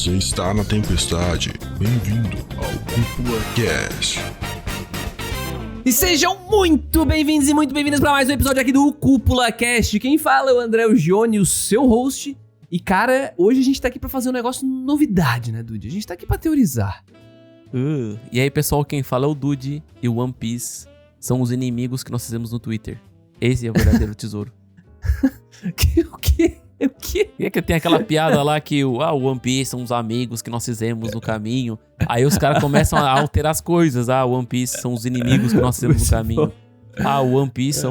Você está na tempestade. Bem-vindo ao Cúpula Cast. E sejam muito bem-vindos e muito bem-vindas para mais um episódio aqui do Cúpula Cast. Quem fala é o André Gione, o seu host. E cara, hoje a gente tá aqui pra fazer um negócio novidade, né, Dude? A gente tá aqui pra teorizar. E aí, pessoal, quem fala é o Dude e o One Piece são os inimigos que nós fizemos no Twitter. Esse é o verdadeiro tesouro. O quê? E é que tem aquela piada lá que o One Piece são os amigos que nós fizemos no caminho. Aí os caras começam a alterar as coisas. O One Piece são os inimigos que nós fizemos no caminho. O One Piece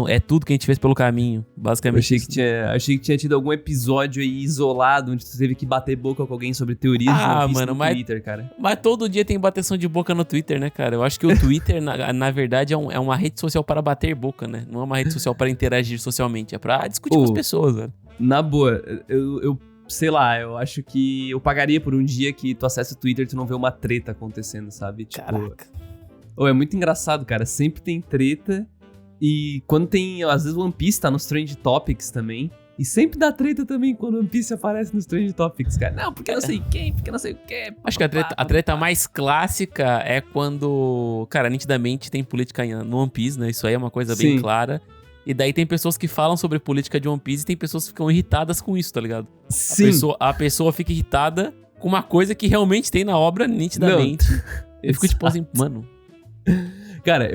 é tudo que a gente fez pelo caminho. Basicamente. Eu achei que tinha tido algum episódio aí isolado onde tu teve que bater boca com alguém sobre teorias de One Piece no Twitter, cara. Mas todo dia tem bateção de boca no Twitter, né, cara? Eu acho que o Twitter, na verdade, é uma rede social para bater boca, né? Não é uma rede social para interagir socialmente. É pra discutir com as pessoas, velho. Na boa, eu sei lá, eu acho que eu pagaria por um dia que tu acessa o Twitter e tu não vê uma treta acontecendo, sabe? Tipo, caraca. É muito engraçado, cara. Sempre tem treta. E quando tem... Às vezes o One Piece tá nos Trend Topics também. E sempre dá treta também quando o One Piece aparece nos Trend Topics, cara. Não, porque não sei quem, porque não sei o quê. Acho que a treta mais clássica é quando... Cara, nitidamente tem política no One Piece, né? Isso aí é uma coisa bem clara. E daí tem pessoas que falam sobre política de One Piece e tem pessoas que ficam irritadas com isso, tá ligado? Sim. A pessoa fica irritada com uma coisa que realmente tem na obra, nitidamente. Eu fico tipo assim, mano... Cara,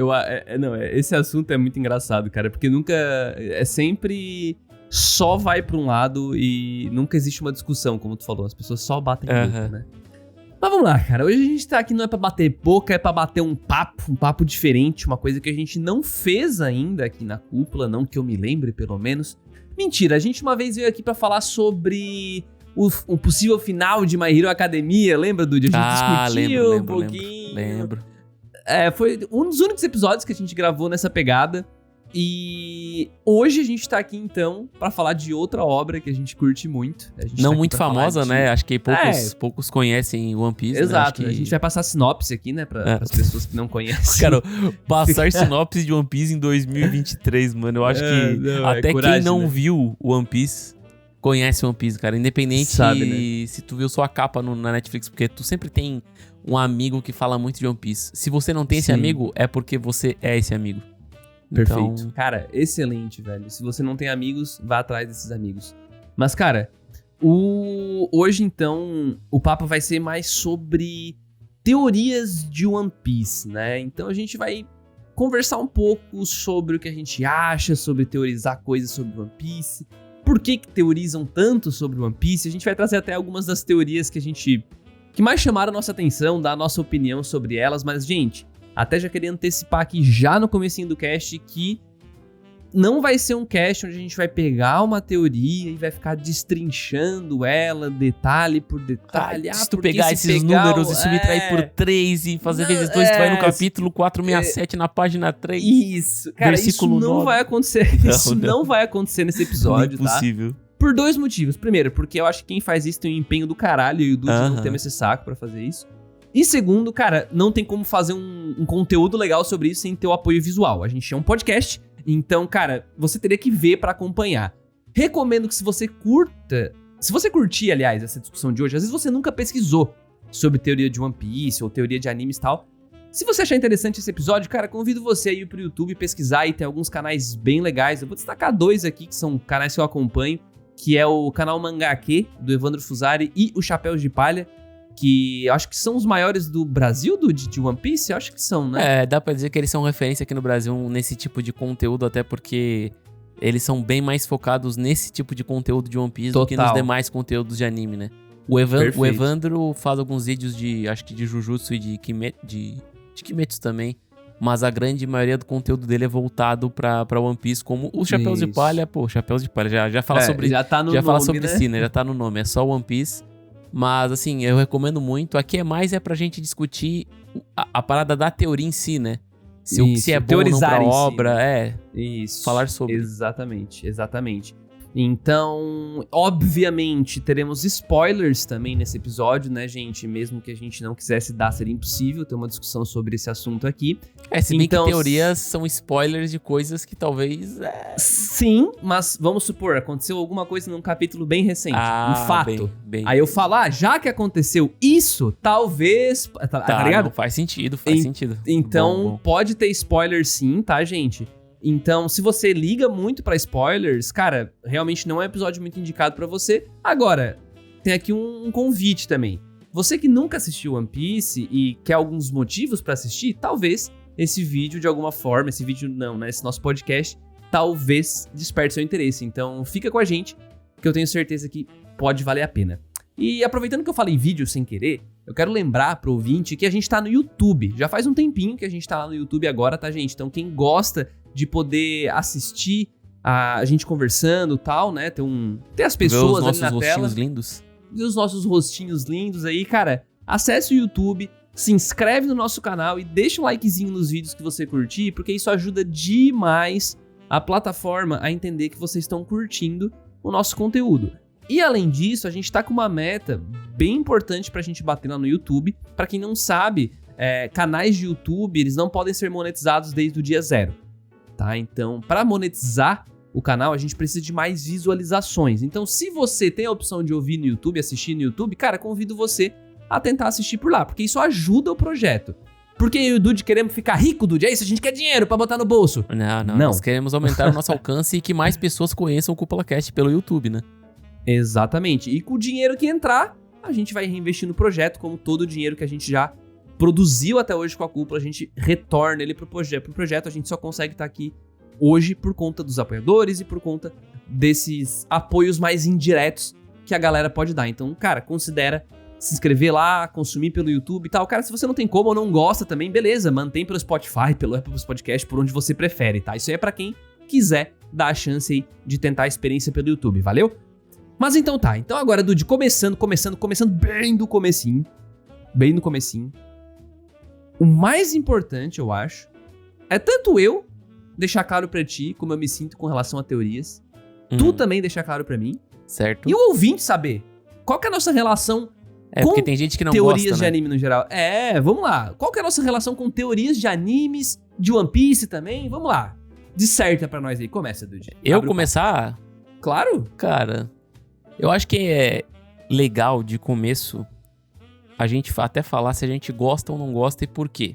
esse assunto é muito engraçado, cara, porque nunca... É sempre... Só vai pra um lado e nunca existe uma discussão, como tu falou. As pessoas só batem boca, né? Mas vamos lá, cara. Hoje a gente tá aqui não é pra bater boca, é pra bater um papo diferente, uma coisa que a gente não fez ainda aqui na Cúpula, não que eu me lembre, pelo menos. Mentira, a gente uma vez veio aqui pra falar sobre o possível final de My Hero Academia, lembra, Dude? A gente discutiu um pouquinho. Lembro. Foi um dos únicos episódios que a gente gravou nessa pegada. E hoje a gente tá aqui, então, pra falar de outra obra que a gente curte muito. Não muito famosa, né? Acho que poucos conhecem One Piece. Exato. Né? A gente vai passar sinopse aqui, né? Para as pessoas que não conhecem. Cara, passar sinopse de One Piece em 2023, mano. Eu acho que até coragem, quem não viu One Piece conhece One Piece, cara. Independente se tu viu só a capa na Netflix, porque tu sempre tem um amigo que fala muito de One Piece. Se você não tem esse amigo, é porque você é esse amigo. Perfeito. Então... Cara, excelente, velho. Se você não tem amigos, vá atrás desses amigos. Mas, cara, hoje, então, o papo vai ser mais sobre teorias de One Piece, né? Então a gente vai conversar um pouco sobre o que a gente acha, sobre teorizar coisas sobre One Piece, por que teorizam tanto sobre One Piece. A gente vai trazer até algumas das teorias que mais chamaram a nossa atenção, dar a nossa opinião sobre elas, mas, gente... Até já queria antecipar aqui já no comecinho do cast que não vai ser um cast onde a gente vai pegar uma teoria e vai ficar destrinchando ela detalhe por detalhe. Se tu pegar esses números e subtrair por 3 e fazer vezes 2, tu vai no capítulo 467 na página 3. Isso, cara, versículo isso não 9. Vai acontecer. Isso não vai acontecer nesse episódio, tá? Impossível. Por 2 motivos. Primeiro, porque eu acho que quem faz isso tem um empenho do caralho e o Dude não tem esse saco pra fazer isso. E segundo, cara, não tem como fazer um conteúdo legal sobre isso sem ter o apoio visual. A gente é um podcast, então, cara, você teria que ver pra acompanhar. Recomendo que se você curtir, aliás, essa discussão de hoje, às vezes você nunca pesquisou sobre teoria de One Piece ou teoria de animes e tal. Se você achar interessante esse episódio, cara, convido você a ir pro YouTube pesquisar e tem alguns canais bem legais. Eu vou destacar 2 aqui, que são canais que eu acompanho, que é o canal Mangake, do Evandro Fusari, e o Chapéus de Palha, que eu acho que são os maiores do Brasil, de One Piece? Eu acho que são, né? Dá pra dizer que eles são referência aqui no Brasil nesse tipo de conteúdo, até porque eles são bem mais focados nesse tipo de conteúdo de One Piece do que nos demais conteúdos de anime, né? O Evandro faz alguns vídeos acho que de Jujutsu e de Kimetsu também, mas a grande maioria do conteúdo dele é voltado pra One Piece, como os Chapéus de Palha. Pô, Chapéus de Palha, já fala sobre... Já tá no já nome, fala sobre né? si, né? Já tá no nome, é só One Piece. Mas, assim, eu recomendo muito. Aqui é pra gente discutir a parada da teoria em si, né? Se é bom ou não pra obra, Isso. falar sobre. Exatamente. Então, obviamente, teremos spoilers também nesse episódio, né, gente? Mesmo que a gente não quisesse dar, seria impossível ter uma discussão sobre esse assunto aqui. Se bem então, que teorias são spoilers de coisas que talvez... Sim, mas vamos supor, aconteceu alguma coisa num capítulo bem recente, um fato. Bem. Aí eu falo, já que aconteceu isso, talvez... Tá ligado? Não, faz sentido. Então, bom. Pode ter spoiler sim, tá, gente? Então, se você liga muito pra spoilers, cara, realmente não é um episódio muito indicado pra você. Agora, tem aqui um convite também. Você que nunca assistiu One Piece e quer alguns motivos pra assistir, talvez esse vídeo de alguma forma, esse nosso podcast, talvez desperte seu interesse. Então, fica com a gente, que eu tenho certeza que pode valer a pena. E aproveitando que eu falei vídeo sem querer, eu quero lembrar pro ouvinte que a gente tá no YouTube. Já faz um tempinho que a gente tá lá no YouTube agora, tá, gente? Então, quem gosta de poder assistir a gente conversando e tal, né? Ter as pessoas ali na tela. Ver os nossos rostinhos lindos. Ver os nossos rostinhos lindos aí, cara. Acesse o YouTube, se inscreve no nosso canal e deixa um likezinho nos vídeos que você curtir, porque isso ajuda demais a plataforma a entender que vocês estão curtindo o nosso conteúdo. E além disso, a gente tá com uma meta bem importante pra gente bater lá no YouTube. Pra quem não sabe, canais de YouTube, eles não podem ser monetizados desde o dia 0. Tá? Então, para monetizar o canal, a gente precisa de mais visualizações. Então, se você tem a opção de ouvir no YouTube, assistir no YouTube, cara, convido você a tentar assistir por lá, porque isso ajuda o projeto. Porque eu e o Dude queremos ficar rico, Dude? É isso? A gente quer dinheiro pra botar no bolso? Não. Nós queremos aumentar o nosso alcance e que mais pessoas conheçam o CúpulaCast pelo YouTube, né? Exatamente. E com o dinheiro que entrar, a gente vai reinvestir no projeto, como todo o dinheiro que a gente já produziu até hoje com a Cúpula, a gente retorna ele pro projeto, a gente só consegue estar aqui hoje por conta dos apoiadores e por conta desses apoios mais indiretos que a galera pode dar. Então, cara, considera se inscrever lá, consumir pelo YouTube e tal. Cara, se você não tem como ou não gosta também, beleza, mantém pelo Spotify, pelo Apple Podcast, por onde você prefere, tá? Isso aí é pra quem quiser dar a chance aí de tentar a experiência pelo YouTube, valeu? Mas então tá, então agora, Dude, começando bem do comecinho, o mais importante, eu acho, é tanto eu deixar claro pra ti como eu me sinto com relação a teorias, tu também deixar claro pra mim, certo? E o ouvinte saber qual que é a nossa relação com porque tem gente que não teorias gosta, de né? anime no geral. Vamos lá. Qual que é a nossa relação com teorias de animes, de One Piece também? Vamos lá. Disserta pra nós aí. Começa, Dude. Eu começar? Claro. Cara, eu acho que é legal de começo a gente até falar se a gente gosta ou não gosta e por quê.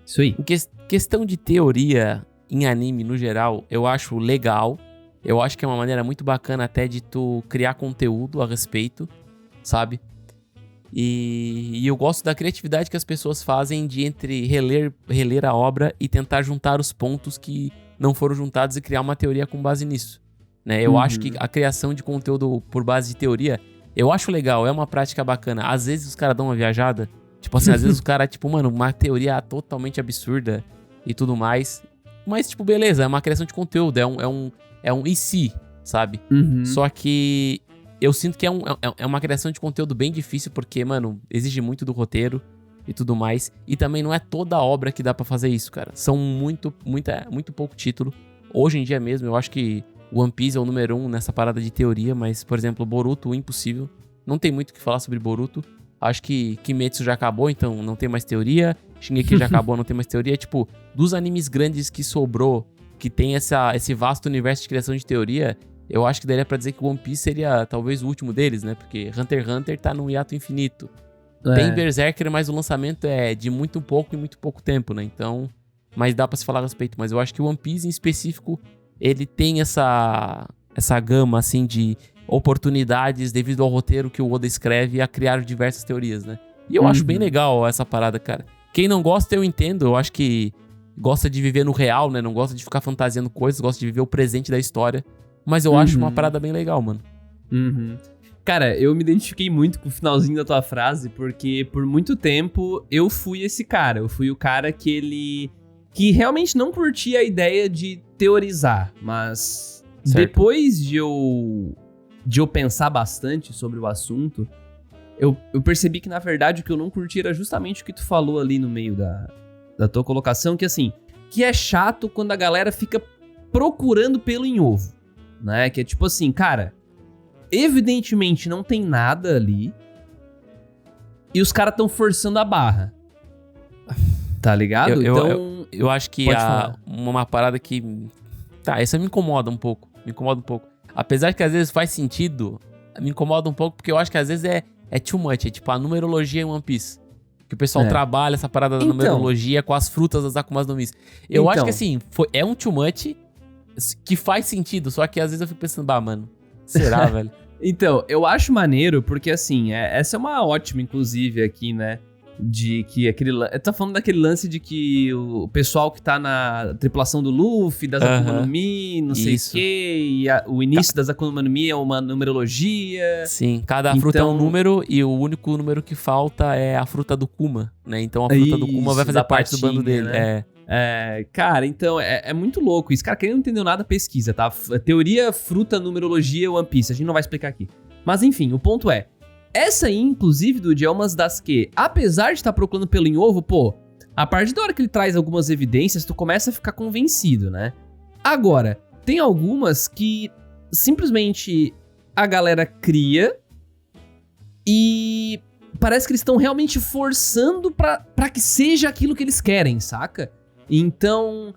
Isso aí. Em questão de teoria em anime no geral, eu acho legal. Eu acho que é uma maneira muito bacana até de tu criar conteúdo a respeito, sabe? E eu gosto da criatividade que as pessoas fazem de entre reler a obra e tentar juntar os pontos que não foram juntados e criar uma teoria com base nisso, né? Eu acho que a criação de conteúdo por base de teoria, eu acho legal, é uma prática bacana. Às vezes os caras dão uma viajada, tipo assim, às vezes o cara, tipo, mano, uma teoria totalmente absurda e tudo mais. Mas, tipo, beleza, é uma criação de conteúdo, é um e se, sabe? Só que eu sinto que é uma criação de conteúdo bem difícil, porque, mano, exige muito do roteiro e tudo mais. E também não é toda a obra que dá pra fazer isso, cara. São muito pouco título. Hoje em dia mesmo, eu acho que One Piece é o número 1 nessa parada de teoria, mas, por exemplo, Boruto, impossível. Não tem muito o que falar sobre Boruto. Acho que Kimetsu já acabou, então não tem mais teoria. Shingeki já acabou, não tem mais teoria. Tipo, dos animes grandes que sobrou, que tem esse vasto universo de criação de teoria, eu acho que daria pra dizer que One Piece seria talvez o último deles, né? Porque Hunter x Hunter tá num hiato infinito. Tem Berserker, mas o lançamento é de muito pouco tempo, né? Então, mas dá pra se falar a respeito. Mas eu acho que o One Piece em específico, ele tem essa gama, assim, de oportunidades devido ao roteiro que o Oda escreve a criar diversas teorias, né? E eu acho bem legal essa parada, cara. Quem não gosta, eu entendo. Eu acho que gosta de viver no real, né? Não gosta de ficar fantasiando coisas, gosta de viver o presente da história. Mas eu acho uma parada bem legal, mano. Cara, eu me identifiquei muito com o finalzinho da tua frase, porque por muito tempo eu fui esse cara. Eu fui o cara que realmente não curtia a ideia de teorizar, mas depois de eu pensar bastante sobre o assunto, eu percebi que, na verdade, o que eu não curti era justamente o que tu falou ali no meio da tua colocação, que assim, que é chato quando a galera fica procurando pelo em ovo. né? Que é tipo assim, cara, evidentemente não tem nada ali e os caras tão forçando a barra. Tá ligado? Eu acho que uma parada que... Tá, essa me incomoda um pouco. Apesar que às vezes faz sentido, me incomoda um pouco porque eu acho que às vezes é too much. É tipo a numerologia em One Piece. Que o pessoal trabalha essa parada da numerologia com as frutas das Akumas no Mi. Eu acho que assim, é um too much que faz sentido, só que às vezes eu fico pensando, mano, será, velho? Então, eu acho maneiro porque assim, essa é uma ótima, inclusive, aqui, né? De que aquele... Eu tô falando daquele lance de que o pessoal que tá na tripulação do Luffy, das Akuma no Mi, não sei o quê, e o início das Akuma no Mi é uma numerologia. Sim, cada fruta é um número e o único número que falta é a fruta do Kuma, né? Então a fruta do Kuma vai fazer parte do bando dele, né? Cara, então é muito louco isso. Cara, quem não entendeu nada, pesquisa, tá? Teoria, fruta, numerologia, One Piece. A gente não vai explicar aqui. Mas enfim, o ponto é, essa aí, inclusive, Dude, é uma das que, apesar de estar procurando pelo em ovo, pô, a partir da hora que ele traz algumas evidências, tu começa a ficar convencido, né? Agora, tem algumas que simplesmente a galera cria e parece que eles estão realmente forçando pra que seja aquilo que eles querem, saca? Então,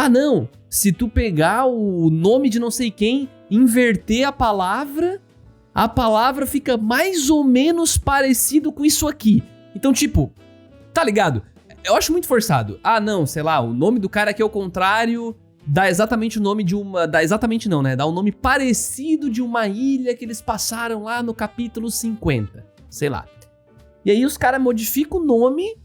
não, se tu pegar o nome de não sei quem, inverter a palavra fica mais ou menos parecido com isso aqui. Então, tipo, tá ligado? Eu acho muito forçado. Não, sei lá, o nome do cara aqui é o contrário, dá exatamente o nome de uma... Dá exatamente não, né? Dá um nome parecido de uma ilha que eles passaram lá no capítulo 50. Sei lá. E aí os caras modificam o nome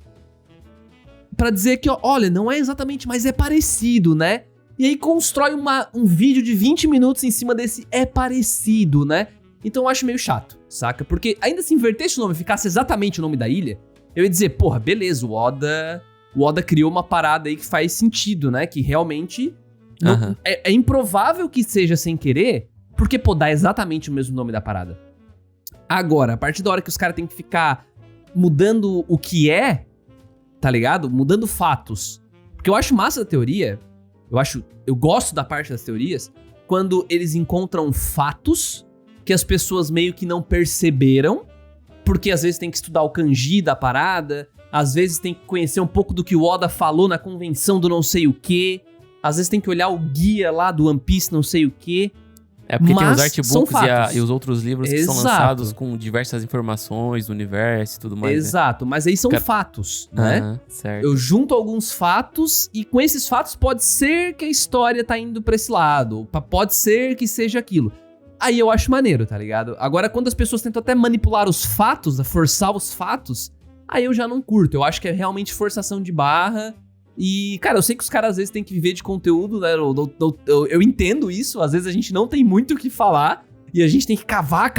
pra dizer que, olha, não é exatamente, mas é parecido, né? E aí constrói um vídeo de 20 minutos em cima desse é parecido, né? Então eu acho meio chato, saca? Porque ainda se invertesse o nome e ficasse exatamente o nome da ilha, eu ia dizer, porra, beleza, o Oda criou uma parada aí que faz sentido, né? Que realmente é improvável que seja sem querer, porque, pô, dá exatamente o mesmo nome da parada. Agora, a partir da hora que os caras têm que ficar mudando o que tá ligado? Mudando fatos. Porque eu acho massa da teoria, eu gosto da parte das teorias, quando eles encontram fatos que as pessoas meio que não perceberam, porque às vezes tem que estudar o kanji da parada, às vezes tem que conhecer um pouco do que o Oda falou na convenção do não sei o que, às vezes tem que olhar o guia lá do One Piece não sei o que. É porque tem os artbooks e os outros livros que são lançados com diversas informações do universo e tudo mais. Exato, né? Mas aí são fatos, né? Certo. Eu junto alguns fatos e com esses fatos pode ser que a história tá indo pra esse lado, pode ser que seja aquilo. Aí eu acho maneiro, tá ligado? Agora, quando as pessoas tentam até manipular os fatos, forçar os fatos, aí eu já não curto. Eu acho que é realmente forçação de barra. E, cara, eu sei que os caras às vezes têm que viver de conteúdo, né? Eu entendo isso. Às vezes a gente não tem muito o que falar e a gente tem que cavar.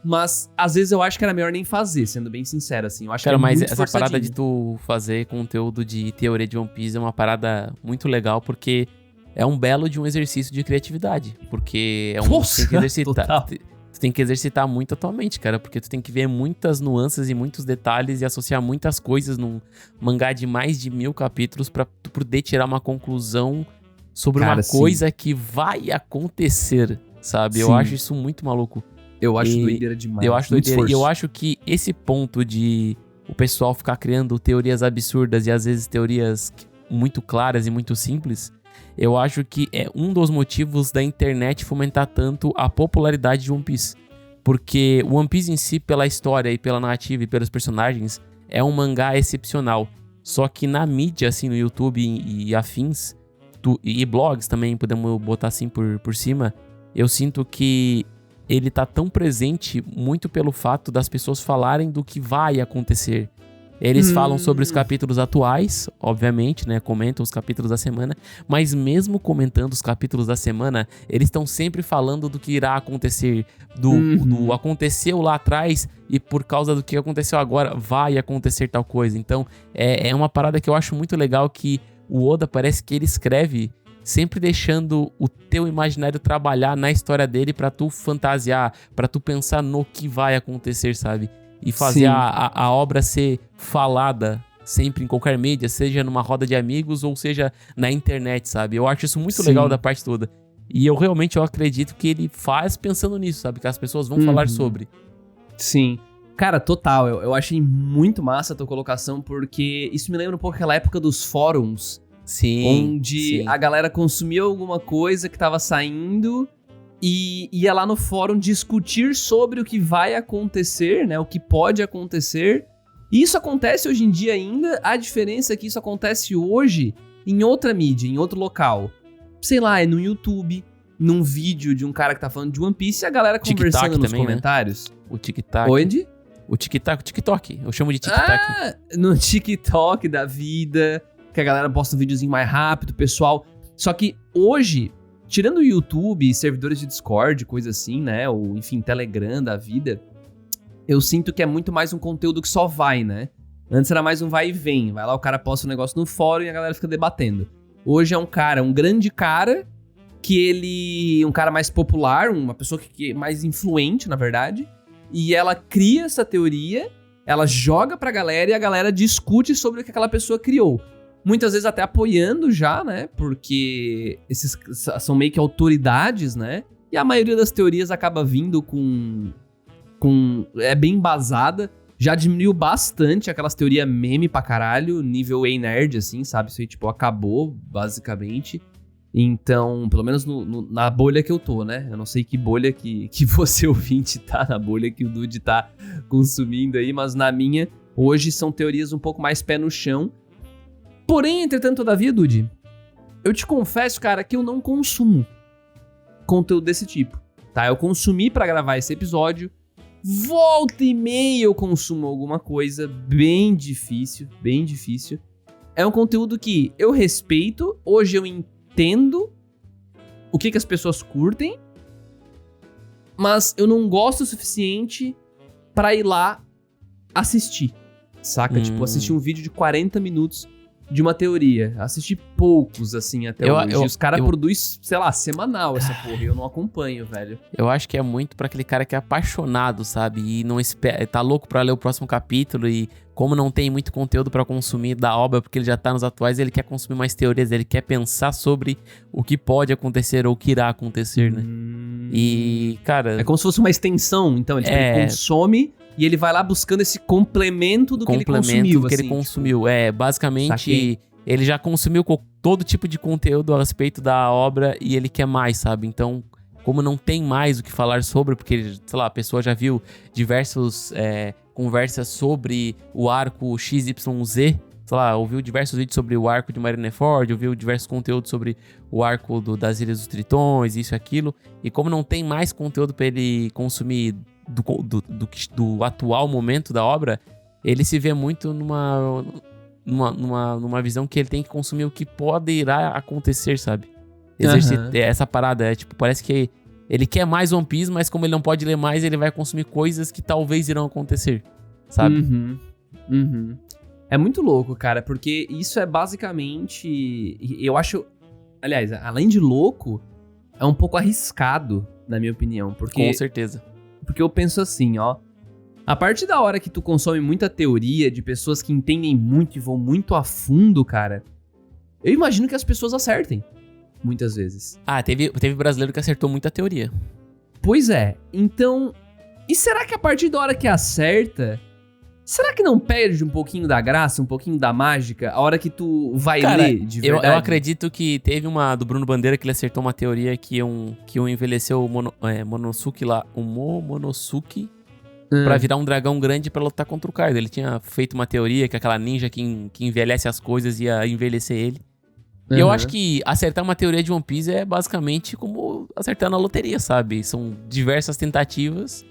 Mas, às vezes, eu acho que era melhor nem fazer, sendo bem sincero, assim. Eu acho que é mas muito essa parada de tu fazer conteúdo de teoria de One Piece é uma parada muito legal, porque é um belo de um exercício de criatividade. Porque Nossa, tem que exercitar. Tu tem que exercitar muito a tua mente, cara, porque tu tem que ver muitas nuances e muitos detalhes e associar muitas coisas num mangá de mais de 1000 capítulos pra tu poder tirar uma conclusão sobre uma coisa que vai acontecer, sabe? Sim. Eu acho isso muito maluco. Eu acho doideira demais. Eu acho doideira. E eu acho que esse ponto de o pessoal ficar criando teorias absurdas e às vezes teorias muito claras e muito simples, eu acho que é um dos motivos da internet fomentar tanto a popularidade de One Piece. Porque o One Piece em si, pela história e pela narrativa e pelos personagens, é um mangá excepcional. Só que na mídia, assim, no YouTube e afins, e blogs também, podemos botar assim por cima, eu sinto que ele tá tão presente muito pelo fato das pessoas falarem do que vai acontecer. Eles falam sobre os capítulos atuais, obviamente, né? Comentam os capítulos da semana. Mas mesmo comentando os capítulos da semana, eles estão sempre falando do que irá acontecer. Do aconteceu lá atrás e por causa do que aconteceu agora, vai acontecer tal coisa. Então, é uma parada que eu acho muito legal, que o Oda parece que ele escreve sempre deixando o teu imaginário trabalhar na história dele pra tu fantasiar, pra tu pensar no que vai acontecer, sabe? E fazer a obra ser falada sempre em qualquer mídia, seja numa roda de amigos ou seja na internet, sabe? Eu acho isso muito legal da parte toda. E eu acredito que ele faz pensando nisso, sabe? Que as pessoas vão falar sobre. Sim. Cara, total. Eu achei muito massa a tua colocação, porque isso me lembra um pouco aquela época dos fóruns. Sim. Onde a galera consumia alguma coisa que tava saindo e ia lá no fórum discutir sobre o que vai acontecer, né? O que pode acontecer. E isso acontece hoje em dia ainda. A diferença é que isso acontece hoje em outra mídia, em outro local. Sei lá, é no YouTube, num vídeo de um cara que tá falando de One Piece e a galera conversando TikTok nos também, comentários. Né? O TikTok. Onde? O TikTok. Eu chamo de TikTok. Ah, no TikTok da vida, que a galera posta um videozinho mais rápido, pessoal. Só que hoje, tirando o YouTube, servidores de Discord, coisa assim, né? Ou, enfim, Telegram da vida, eu sinto que é muito mais um conteúdo que só vai, né? Antes era mais um vai e vem. Vai lá, o cara posta um negócio no fórum e a galera fica debatendo. Hoje é um grande cara, um cara mais popular, uma pessoa que é mais influente, na verdade, e ela cria essa teoria, ela joga pra galera e a galera discute sobre o que aquela pessoa criou. Muitas vezes até apoiando já, né, porque esses são meio que autoridades, né, e a maioria das teorias acaba vindo é bem embasada. Já diminuiu bastante aquelas teorias meme pra caralho, nível A-Nerd, assim, sabe? Isso aí, tipo, acabou, basicamente. Então, pelo menos na bolha que eu tô, né? Eu não sei que bolha que você, ouvinte, tá, na bolha que o Dude tá consumindo aí, mas na minha, hoje são teorias um pouco mais pé no chão. Porém, entretanto, todavia, Dude, eu te confesso, cara, que eu não consumo conteúdo desse tipo, tá? Eu consumi pra gravar esse episódio. Volta e meia eu consumo alguma coisa, bem difícil. É um conteúdo que eu respeito, hoje eu entendo o que as pessoas curtem, mas eu não gosto o suficiente pra ir lá assistir, saca? Tipo, assistir um vídeo de 40 minutos de uma teoria. Assisti poucos, assim, até hoje. E os caras produzem, sei lá, semanal essa porra. E eu não acompanho, velho. Eu acho que é muito pra aquele cara que é apaixonado, sabe? E não espera, tá louco pra ler o próximo capítulo. E como não tem muito conteúdo pra consumir da obra, porque ele já tá nos atuais, ele quer consumir mais teorias. Ele quer pensar sobre o que pode acontecer ou o que irá acontecer, né? E, cara... É como se fosse uma extensão, então. Ele consome... E ele vai lá buscando esse complemento do que ele consumiu. Do que ele consumiu. Tipo, basicamente, ele já consumiu todo tipo de conteúdo a respeito da obra e ele quer mais, sabe? Então, como não tem mais o que falar sobre, porque, sei lá, a pessoa já viu diversas conversas sobre o arco XYZ, sei lá, ouviu diversos vídeos sobre o arco de Marineford, ouviu diversos conteúdos sobre o arco das Ilhas dos Tritões, isso e aquilo. E como não tem mais conteúdo pra ele consumir do atual momento da obra, ele se vê muito numa visão que ele tem que consumir o que irá acontecer, sabe? Essa parada, tipo, parece que ele quer mais One Piece, mas como ele não pode ler mais, ele vai consumir coisas que talvez irão acontecer, sabe? É muito louco, cara, porque isso é basicamente... Eu acho... Aliás, além de louco, é um pouco arriscado, na minha opinião, porque... Com certeza. Porque eu penso assim, ó. A partir da hora que tu consome muita teoria de pessoas que entendem muito e vão muito a fundo, cara, eu imagino que as pessoas acertem. Muitas vezes. Ah, teve brasileiro que acertou muita teoria. Pois é. Então, e será que a partir da hora que acerta, será que não perde um pouquinho da graça, um pouquinho da mágica, a hora que tu vai ler de verdade? Eu acredito que teve uma do Bruno Bandeira que ele acertou uma teoria que envelheceu o Momonosuke lá, o Momonosuke, pra virar um dragão grande pra lutar contra o Kaido. Ele tinha feito uma teoria que aquela ninja que envelhece as coisas ia envelhecer ele. E eu acho que acertar uma teoria de One Piece é basicamente como acertar na loteria, sabe? São diversas tentativas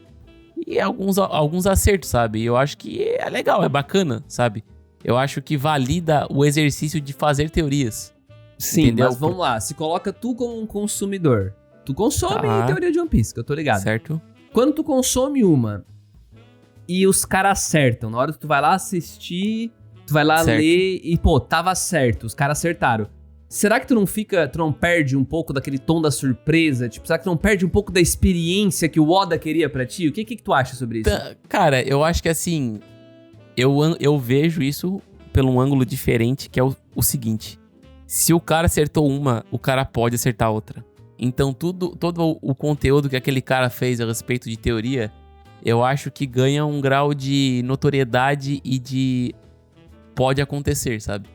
e alguns acertos, sabe? Eu acho que é legal, é bacana, sabe? Eu acho que valida o exercício de fazer teorias. Sim, entendeu? Mas vamos lá. Se coloca tu como um consumidor. Tu consome teoria de One Piece, que eu tô ligado. Certo. Quando tu consome uma e os caras acertam, na hora que tu vai lá assistir, tu vai lá ler e, pô, tava certo, os caras acertaram. Será que tu não perde um pouco daquele tom da surpresa? Tipo, será que tu não perde um pouco da experiência que o Oda queria pra ti? O que tu acha sobre isso? Cara, eu acho que assim, eu vejo isso por um ângulo diferente, que é o seguinte. Se o cara acertou uma, o cara pode acertar outra. Então todo o conteúdo que aquele cara fez a respeito de teoria, eu acho que ganha um grau de notoriedade e de pode acontecer, sabe?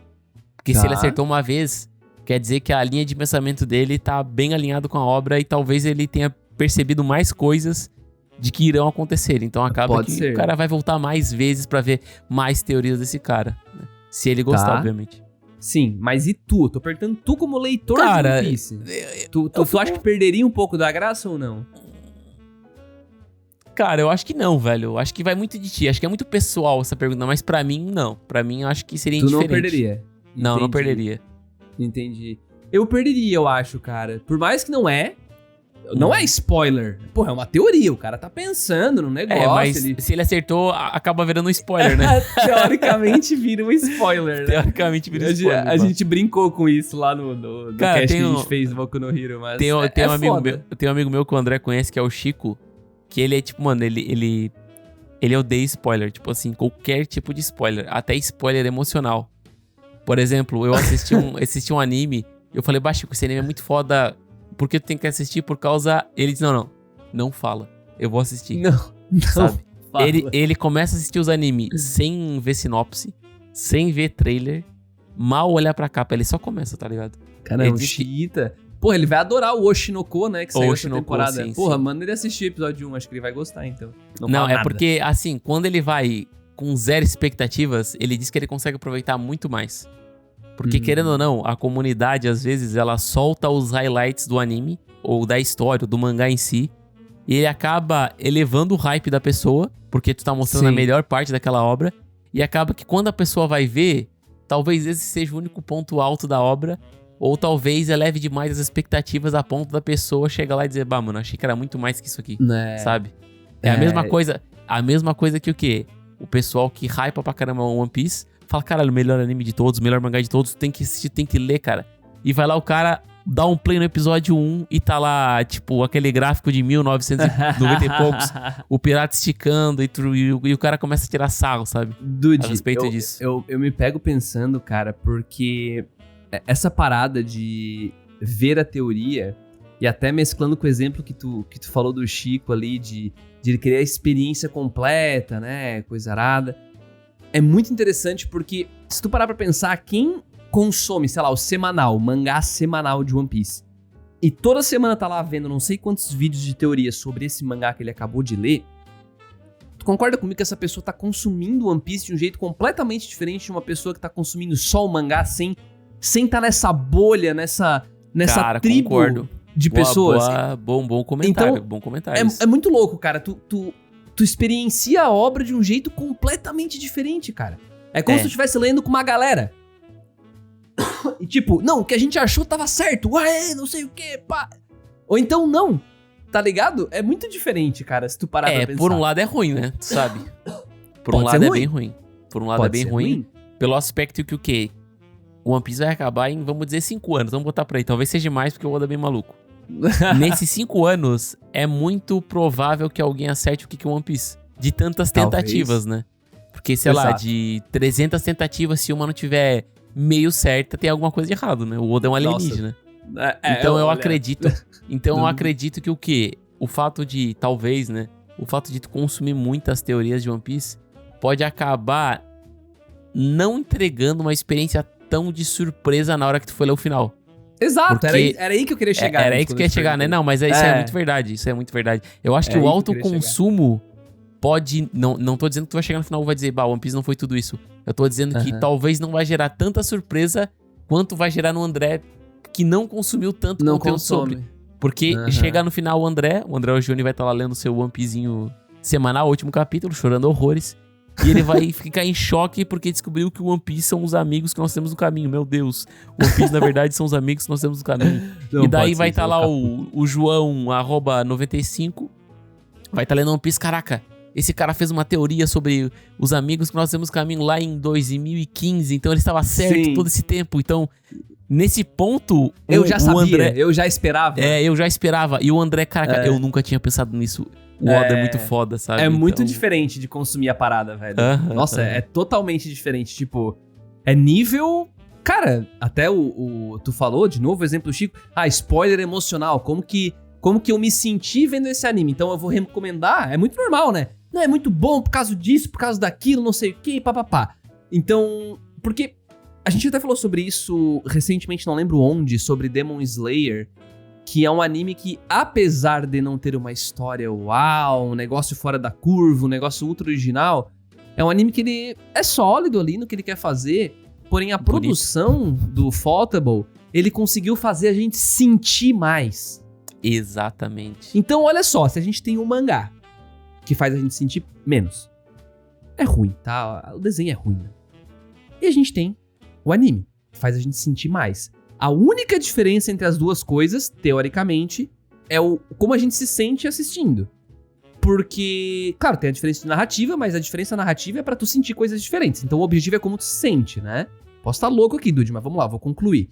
Porque se ele acertou uma vez, quer dizer que a linha de pensamento dele tá bem alinhado com a obra e talvez ele tenha percebido mais coisas de que irão acontecer. Então acaba o cara vai voltar mais vezes pra ver mais teorias desse cara, né? Se ele gostar, obviamente. Sim, mas e tu? Tô perguntando tu como leitor de One Piece. Tu acha que perderia um pouco da graça ou não? Cara, eu acho que não, velho. Eu acho que vai muito de ti. Acho que é muito pessoal essa pergunta, mas pra mim, não. Pra mim, eu acho que seria indiferente. Tu não perderia? Não, não perderia. Entendi. Eu perderia, eu acho, cara. Por mais que não é spoiler. Porra, é uma teoria. O cara tá pensando no negócio. Mas se ele acertou, acaba virando um spoiler, né? Teoricamente vira um spoiler, né? Teoricamente vira um spoiler. A gente brincou com isso lá no cara, cast que a gente fez do Boku no Hero, mas tem um amigo meu que o André conhece, que é o Chico, que ele é tipo, mano, ele odeia spoiler. Tipo assim, qualquer tipo de spoiler. Até spoiler emocional. Por exemplo, eu assisti um anime, eu falei, Chico, esse anime é muito foda, porque tu tem que assistir por causa... Ele diz, não fala, eu vou assistir. Não sabe? Ele começa a assistir os animes sem ver sinopse, sem ver trailer, mal olhar pra capa, ele só começa, tá ligado? Caramba, o Shiita... Porra, ele vai adorar o Oshinoko, né, que saiu essa temporada. Sim, porra, sim. Manda ele assistir o episódio 1, acho que ele vai gostar, então. Não, é porque, assim, quando ele vai com zero expectativas, ele diz que ele consegue aproveitar muito mais. Porque, querendo ou não, a comunidade, às vezes, ela solta os highlights do anime, ou da história, ou do mangá em si, e ele acaba elevando o hype da pessoa, porque tu tá mostrando a melhor parte daquela obra, e acaba que quando a pessoa vai ver, talvez esse seja o único ponto alto da obra, ou talvez eleve demais as expectativas a ponto da pessoa chegar lá e dizer, mano, achei que era muito mais que isso aqui, sabe? É a mesma coisa que o quê? O pessoal que hypa pra caramba One Piece, fala, caralho, o melhor anime de todos, o melhor mangá de todos, tem que assistir, tem que ler, cara. E vai lá o cara, dá um play no episódio 1 e tá lá, tipo, aquele gráfico de 1990 e poucos, o pirata esticando e o cara começa a tirar sarro, sabe? Dude, a respeito disso. Eu me pego pensando, cara, porque essa parada de ver a teoria, e até mesclando com o exemplo que tu falou do Chico ali, de ele querer a experiência completa, né, coisa arada, é muito interessante porque, se tu parar pra pensar, quem consome, sei lá, o mangá semanal de One Piece, e toda semana tá lá vendo não sei quantos vídeos de teoria sobre esse mangá que ele acabou de ler, tu concorda comigo que essa pessoa tá consumindo One Piece de um jeito completamente diferente de uma pessoa que tá consumindo só o mangá sem tá nessa bolha, nessa cara, tribo concordo. De pessoas? Bom comentário, então, bom comentário. É muito louco, cara. Tu experiencia a obra de um jeito completamente diferente, cara. É como se tu estivesse lendo com uma galera. E tipo, não, o que a gente achou tava certo. Ué, não sei o que, pá. Ou então não, tá ligado? É muito diferente, cara, se tu parar pra pensar. Por um lado é ruim, né? Tu sabe? Por um lado é bem ruim. Por um lado é bem ruim. Pelo aspecto que o quê? O One Piece vai acabar em, vamos dizer, 5 anos. Vamos botar por aí. Talvez seja mais, porque o Oda é bem maluco. Nesses 5 anos, é muito provável que alguém acerte o que é o One Piece. De tantas tentativas, né? Porque, sei lá, de 300 tentativas, se uma não tiver meio certa, tem alguma coisa de errado, né? O Oda é um alienígena. Então eu acredito... Então eu acredito que o quê? O fato de, talvez, né? O fato de tu consumir muitas teorias de One Piece pode acabar não entregando uma experiência tão de surpresa na hora que tu for ler o final. Exato, era aí que eu queria chegar. Era aí que tu queria chegar, né? Não, mas isso é muito verdade, isso é muito verdade. Eu acho que o autoconsumo pode... Não tô dizendo que tu vai chegar no final e vai dizer, One Piece não foi tudo isso. Eu tô dizendo que talvez não vai gerar tanta surpresa quanto vai gerar no André, que não consumiu tanto conteúdo sobre. Porque chegar no final o André Ogioni vai estar lá lendo seu One Piecezinho semanal, último capítulo, chorando horrores. E ele vai ficar em choque porque descobriu que o One Piece são os amigos que nós temos no caminho. Meu Deus, o One Piece na verdade são os amigos que nós temos no caminho. Não, e daí vai estar lá o João, @95, vai estar lendo One Piece. Caraca, esse cara fez uma teoria sobre os amigos que nós temos no caminho lá em 2015. Então ele estava certo todo esse tempo. Então, nesse ponto... Eu já sabia, André, eu já esperava. Eu já esperava. E o André, caraca, eu nunca tinha pensado nisso. O Oda é muito foda, sabe? É muito diferente de consumir a parada, velho. Nossa, é totalmente diferente. Tipo, é nível Cara, até tu falou, de novo, o exemplo do Chico. Spoiler emocional. Como que eu me senti vendo esse anime. Então eu vou recomendar. É muito normal, né? Não, é muito bom por causa disso, por causa daquilo, não sei o que, papapá. Então, porque a gente até falou sobre isso recentemente, não lembro onde, sobre Demon Slayer, que é um anime que, apesar de não ter uma história uau, um negócio fora da curva, um negócio ultra original, é um anime que ele é sólido ali no que ele quer fazer, porém a produção do Ufotable, ele conseguiu fazer a gente sentir mais. Exatamente. Então, olha só, se a gente tem um mangá que faz a gente sentir menos, é ruim, tá? O desenho é ruim, né? E a gente tem o anime, que faz a gente sentir mais. A única diferença entre as duas coisas, teoricamente, é como a gente se sente assistindo. Porque, claro, tem a diferença de narrativa, mas a diferença narrativa é pra tu sentir coisas diferentes. Então o objetivo é como tu se sente, né? Posso estar louco aqui, Dude, mas vamos lá, vou concluir.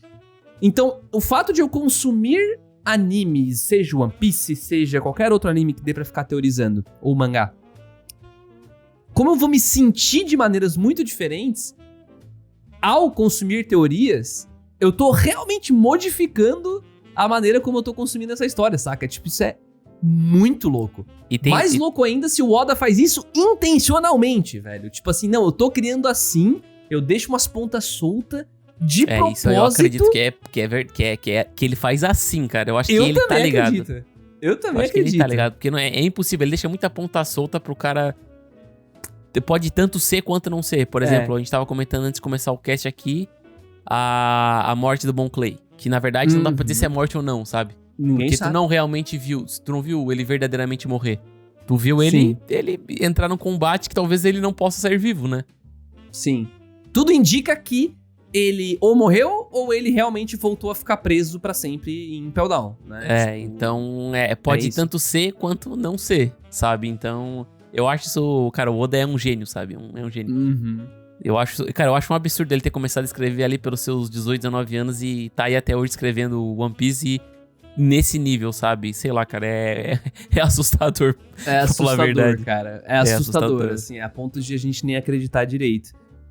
Então, o fato de eu consumir animes, seja One Piece, seja qualquer outro anime que dê pra ficar teorizando, ou mangá, como eu vou me sentir de maneiras muito diferentes, ao consumir teorias, eu tô realmente modificando a maneira como eu tô consumindo essa história, saca? Tipo, isso é muito louco. Mais louco ainda se o Oda faz isso intencionalmente, velho. Tipo assim, não, eu tô criando assim, eu deixo umas pontas soltas de propósito. Isso eu acredito que ele faz assim, cara. Eu acho que ele tá ligado. Eu também acredito. Que ele tá ligado, porque não é impossível, ele deixa muita ponta solta pro cara... Pode tanto ser quanto não ser. Por exemplo, a gente tava comentando antes de começar o cast aqui a morte do Bon Clay. Que na verdade não dá pra dizer se é morte ou não, sabe? Ninguém sabe. Tu não realmente viu. Tu não viu ele verdadeiramente morrer. Tu viu ele entrar num combate que talvez ele não possa sair vivo, né? Sim. Tudo indica que ele ou morreu ou ele realmente voltou a ficar preso pra sempre em Impel Down, né? Então pode tanto ser quanto não ser, sabe? Então... Eu acho isso... Cara, o Oda é um gênio, sabe? É um gênio. Eu acho um absurdo ele ter começado a escrever ali pelos seus 18, 19 anos e tá aí até hoje escrevendo One Piece e nesse nível, sabe? Sei lá, cara, é assustador. É assustador, cara. É assustador, assim, a ponto de a gente nem acreditar direito.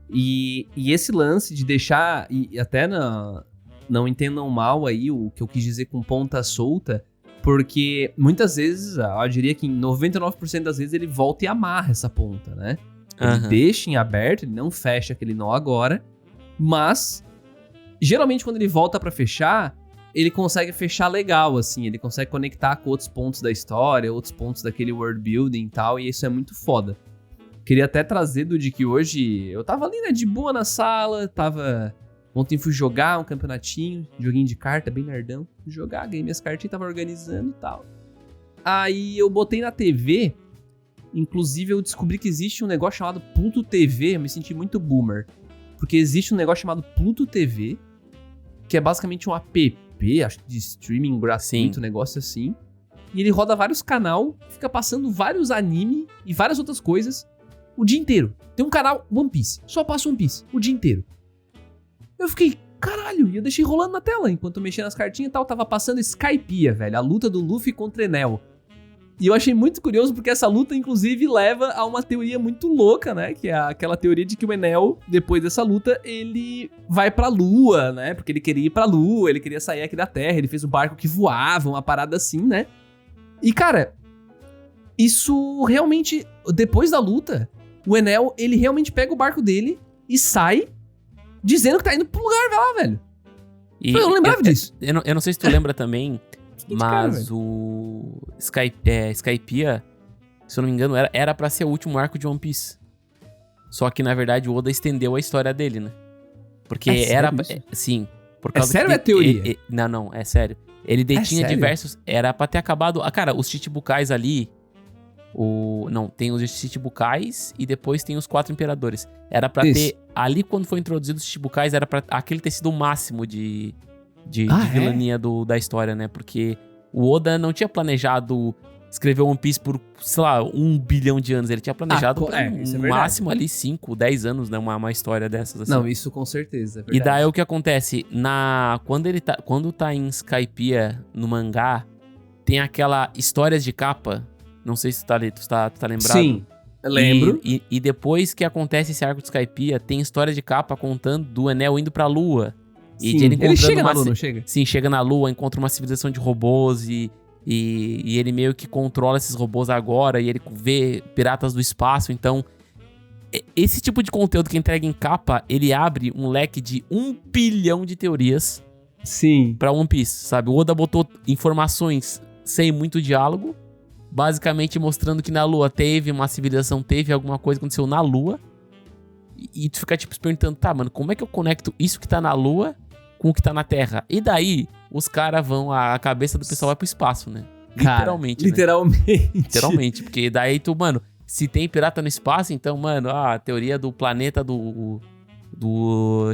E esse lance de deixar... E até não entendam mal aí o que eu quis dizer com ponta solta... Porque muitas vezes, eu diria que em 99% das vezes ele volta e amarra essa ponta, né? Ele deixa em aberto, ele não fecha aquele nó agora, mas geralmente quando ele volta pra fechar, ele consegue fechar legal, assim, ele consegue conectar com outros pontos da história, outros pontos daquele world building e tal, e isso é muito foda. Queria até trazer de que hoje eu tava ali, né, de boa na sala, Ontem fui jogar um campeonatinho, joguinho de carta, bem nerdão. Fui jogar, ganhei minhas cartinhas, tava organizando e tal. Aí eu botei na TV, inclusive eu descobri que existe um negócio chamado Pluto TV, eu me senti muito boomer. Porque existe um negócio chamado Pluto TV, que é basicamente um app, acho que de streaming gratuito, um negócio assim. E ele roda vários canal, fica passando vários anime e várias outras coisas o dia inteiro. Tem um canal One Piece, só passa One Piece o dia inteiro. Eu fiquei, caralho, e eu deixei rolando na tela, enquanto eu mexia nas cartinhas e tal, tava passando Skypiea, velho, a luta do Luffy contra Enel. E eu achei muito curioso, porque essa luta, inclusive, leva a uma teoria muito louca, né, que é aquela teoria de que o Enel, depois dessa luta, ele vai pra Lua, né, porque ele queria ir pra Lua, ele queria sair aqui da Terra, ele fez um barco que voava, uma parada assim, né. E, cara, isso realmente, depois da luta, o Enel, ele realmente pega o barco dele e sai, dizendo que tá indo pro lugar lá, velho. Eu não lembrava disso. Eu não sei se tu lembra também, mas o Skypiea, se eu não me engano, era pra ser o último arco de One Piece. Só que, na verdade, o Oda estendeu a história dele, né? Porque era... sim. Por causa sério ou é teoria? Não, é sério. Ele detinha diversos... Era pra ter acabado... Cara, os Chichibukais ali... Não, tem os Chichibukais e depois tem os 4 imperadores. Era pra ter... Ali, quando foi introduzido os Chichibukais, era pra aquele ter sido o máximo de vilania da história, né? Porque o Oda não tinha planejado escrever One Piece por, sei lá, 1 bilhão de anos. Ele tinha planejado no máximo ali 5, 10 anos, né? Uma história dessas, assim. Não, isso com certeza, é verdade. E daí o que acontece? Quando tá em Skypiea, no mangá, tem aquela histórias de capa. Não sei se tu tá lembrado. Sim. Lembro. E depois que acontece esse arco de Skypiea, tem história de capa contando do Enel indo pra Lua. E sim, ele chega na Lua, não chega? Sim, chega na Lua, encontra uma civilização de robôs e ele meio que controla esses robôs agora e ele vê piratas do espaço. Então, esse tipo de conteúdo que entrega em capa, ele abre um leque de 1 bilhão de teorias. Sim. Pra One Piece, sabe? O Oda botou informações sem muito diálogo, basicamente mostrando que na Lua teve uma civilização, teve alguma coisa que aconteceu na Lua. E tu fica, tipo, se perguntando, tá, mano, como é que eu conecto isso que tá na Lua com o que tá na Terra? E daí, os caras vão, a cabeça do pessoal vai pro espaço, né? Literalmente, cara, literalmente. Literalmente, porque daí tu, mano, se tem pirata no espaço, então, mano, a teoria do planeta do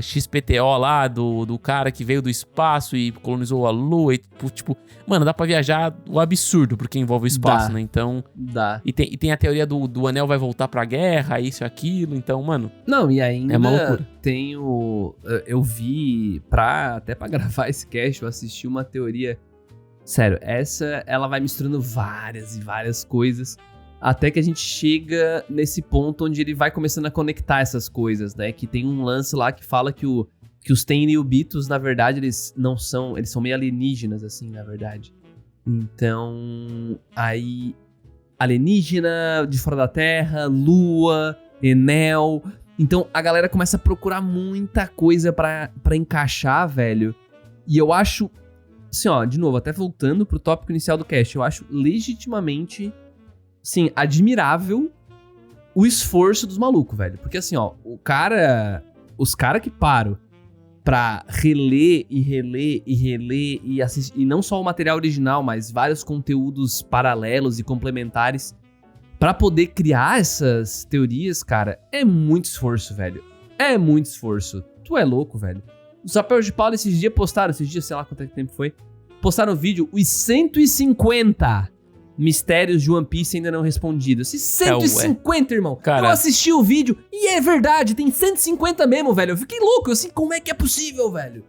XPTO lá, do cara que veio do espaço e colonizou a Lua, e tipo, mano, dá pra viajar o absurdo porque envolve o espaço, né? Então, dá. E tem a teoria do anel vai voltar pra guerra, isso e aquilo, então, mano, não, e ainda é uma loucura. Eu vi, até pra gravar esse cast, eu assisti uma teoria, sério, ela vai misturando várias e várias coisas, até que a gente chega nesse ponto onde ele vai começando a conectar essas coisas, né? Que tem um lance lá que fala que os Tenryubitos, na verdade, eles são meio alienígenas, assim, na verdade. Então, aí, alienígena de fora da Terra, Lua, Enel. Então, a galera começa a procurar muita coisa pra encaixar, velho. E eu acho, assim, ó, de novo, até voltando pro tópico inicial do cast, eu acho legitimamente... Sim, admirável o esforço dos malucos, velho. Porque assim, ó, os caras que param pra reler e assistir, e não só o material original, mas vários conteúdos paralelos e complementares pra poder criar essas teorias, cara, é muito esforço, velho. É muito esforço. Tu é louco, velho. Os Chapéus de Palha esses dias, sei lá quanto tempo foi, postaram vídeo, os 150 mistérios de One Piece ainda não respondidos. 150, irmão. Cara, eu assisti o vídeo e é verdade, tem 150 mesmo, velho. Eu fiquei louco, assim, como é que é possível, velho?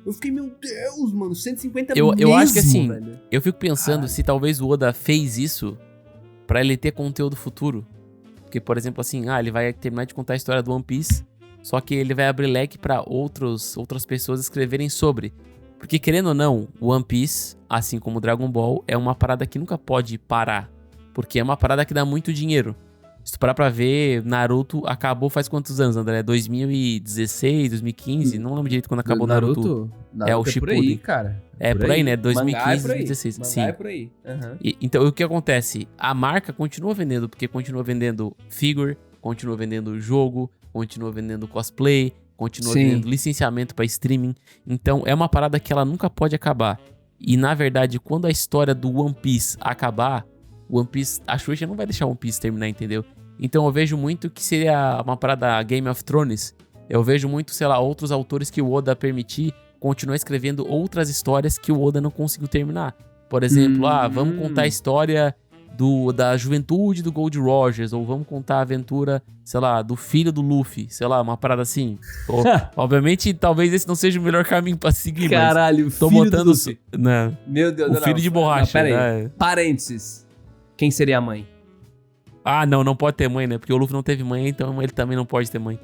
Eu fiquei, meu Deus, mano, 150 mesmo, eu acho que assim, velho. Eu fico pensando se talvez o Oda fez isso pra ele ter conteúdo futuro. Porque, por exemplo, assim, ele vai terminar de contar a história do One Piece, só que ele vai abrir leque pra outras pessoas escreverem sobre. Porque, querendo ou não, o One Piece, assim como o Dragon Ball, é uma parada que nunca pode parar. Porque é uma parada que dá muito dinheiro. Se tu parar pra ver, Naruto acabou faz quantos anos, André? 2016, 2015? Não lembro direito quando acabou Naruto. É o Shippuden. Por aí, cara. É por aí, né? 2015, 2016. Mangá sim. É por aí. Uhum. Então, o que acontece? A marca continua vendendo, porque continua vendendo figure, continua vendendo jogo, continua vendendo cosplay, continua vendendo licenciamento pra streaming. Então, é uma parada que ela nunca pode acabar. E, na verdade, quando a história do One Piece acabar, a Shueisha não vai deixar o One Piece terminar, entendeu? Então, eu vejo muito que seria uma parada Game of Thrones. Eu vejo muito, sei lá, outros autores que o Oda permitir continuar escrevendo outras histórias que o Oda não conseguiu terminar. Por exemplo, vamos contar a história da juventude do Gold Rogers, ou vamos contar a aventura, sei lá, do filho do Luffy, sei lá, uma parada assim. Obviamente, talvez esse não seja o melhor caminho pra seguir, caralho, mas tô botando meu Deus, o filho de borracha. Pera aí. Parênteses. Quem seria a mãe? Não pode ter mãe, né? Porque o Luffy não teve mãe, então ele também não pode ter mãe.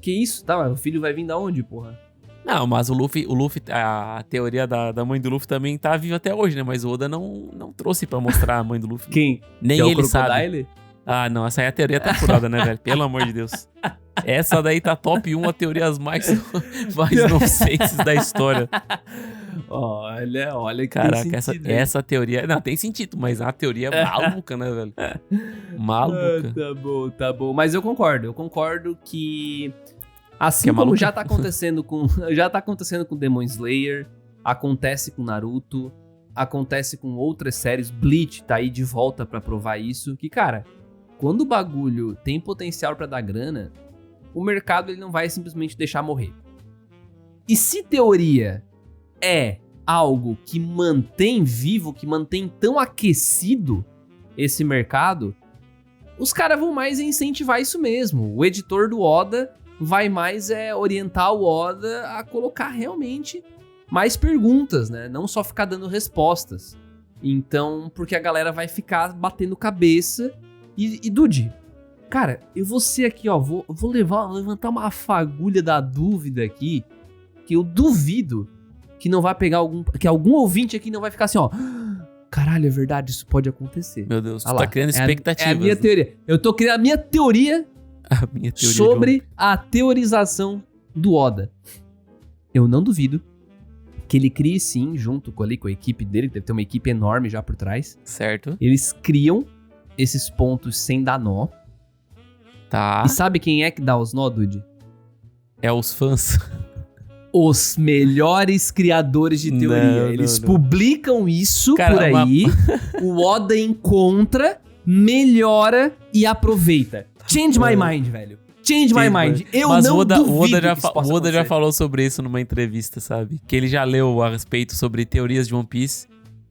Que isso? Tá, mas o filho vai vir da onde, porra? Não, mas o Luffy, a teoria da mãe do Luffy também tá viva até hoje, né? Mas o Oda não trouxe pra mostrar a mãe do Luffy. Quem? Nem que ele é o sabe. Não, essa aí a teoria tá furada, né, velho? Pelo amor de Deus. Essa daí tá top 1 a teorias mais nonsenses da história. Olha que caraca, tem sentido, essa teoria... Não, tem sentido, mas a teoria é maluca, né, velho? Maluca. Tá bom. Mas eu concordo que... Assim como já tá acontecendo com Demon Slayer, acontece com Naruto, acontece com outras séries, Bleach tá aí de volta pra provar isso, que, cara, quando o bagulho tem potencial pra dar grana, o mercado ele não vai simplesmente deixar morrer. E se teoria é algo que mantém vivo, que mantém tão aquecido esse mercado, os caras vão mais incentivar isso mesmo. O editor do Oda vai mais orientar o Oda a colocar realmente mais perguntas, né? Não só ficar dando respostas. Então, porque a galera vai ficar batendo cabeça. E Dude, Cara, eu vou ser aqui, ó, vou levantar uma fagulha da dúvida aqui, que eu duvido que não vai pegar que algum ouvinte aqui não vai ficar assim, ó, caralho, é verdade, isso pode acontecer. Meu Deus, tu tá criando expectativas. É a minha teoria. Eu tô criando a minha teoria sobre a teorização do Oda. Eu não duvido que ele crie sim, junto com a equipe dele, deve ter uma equipe enorme já por trás. Certo. Eles criam esses pontos sem dar nó. Tá. E sabe quem é que dá os nó, Dude? É os fãs. Os melhores criadores de teoria. Eles publicam isso por aí. O Oda encontra, melhora e aproveita. Change my mind, velho. Change my mind. Eu mas não duvido o Oda já falou sobre isso numa entrevista, sabe? Que ele já leu a respeito sobre teorias de One Piece.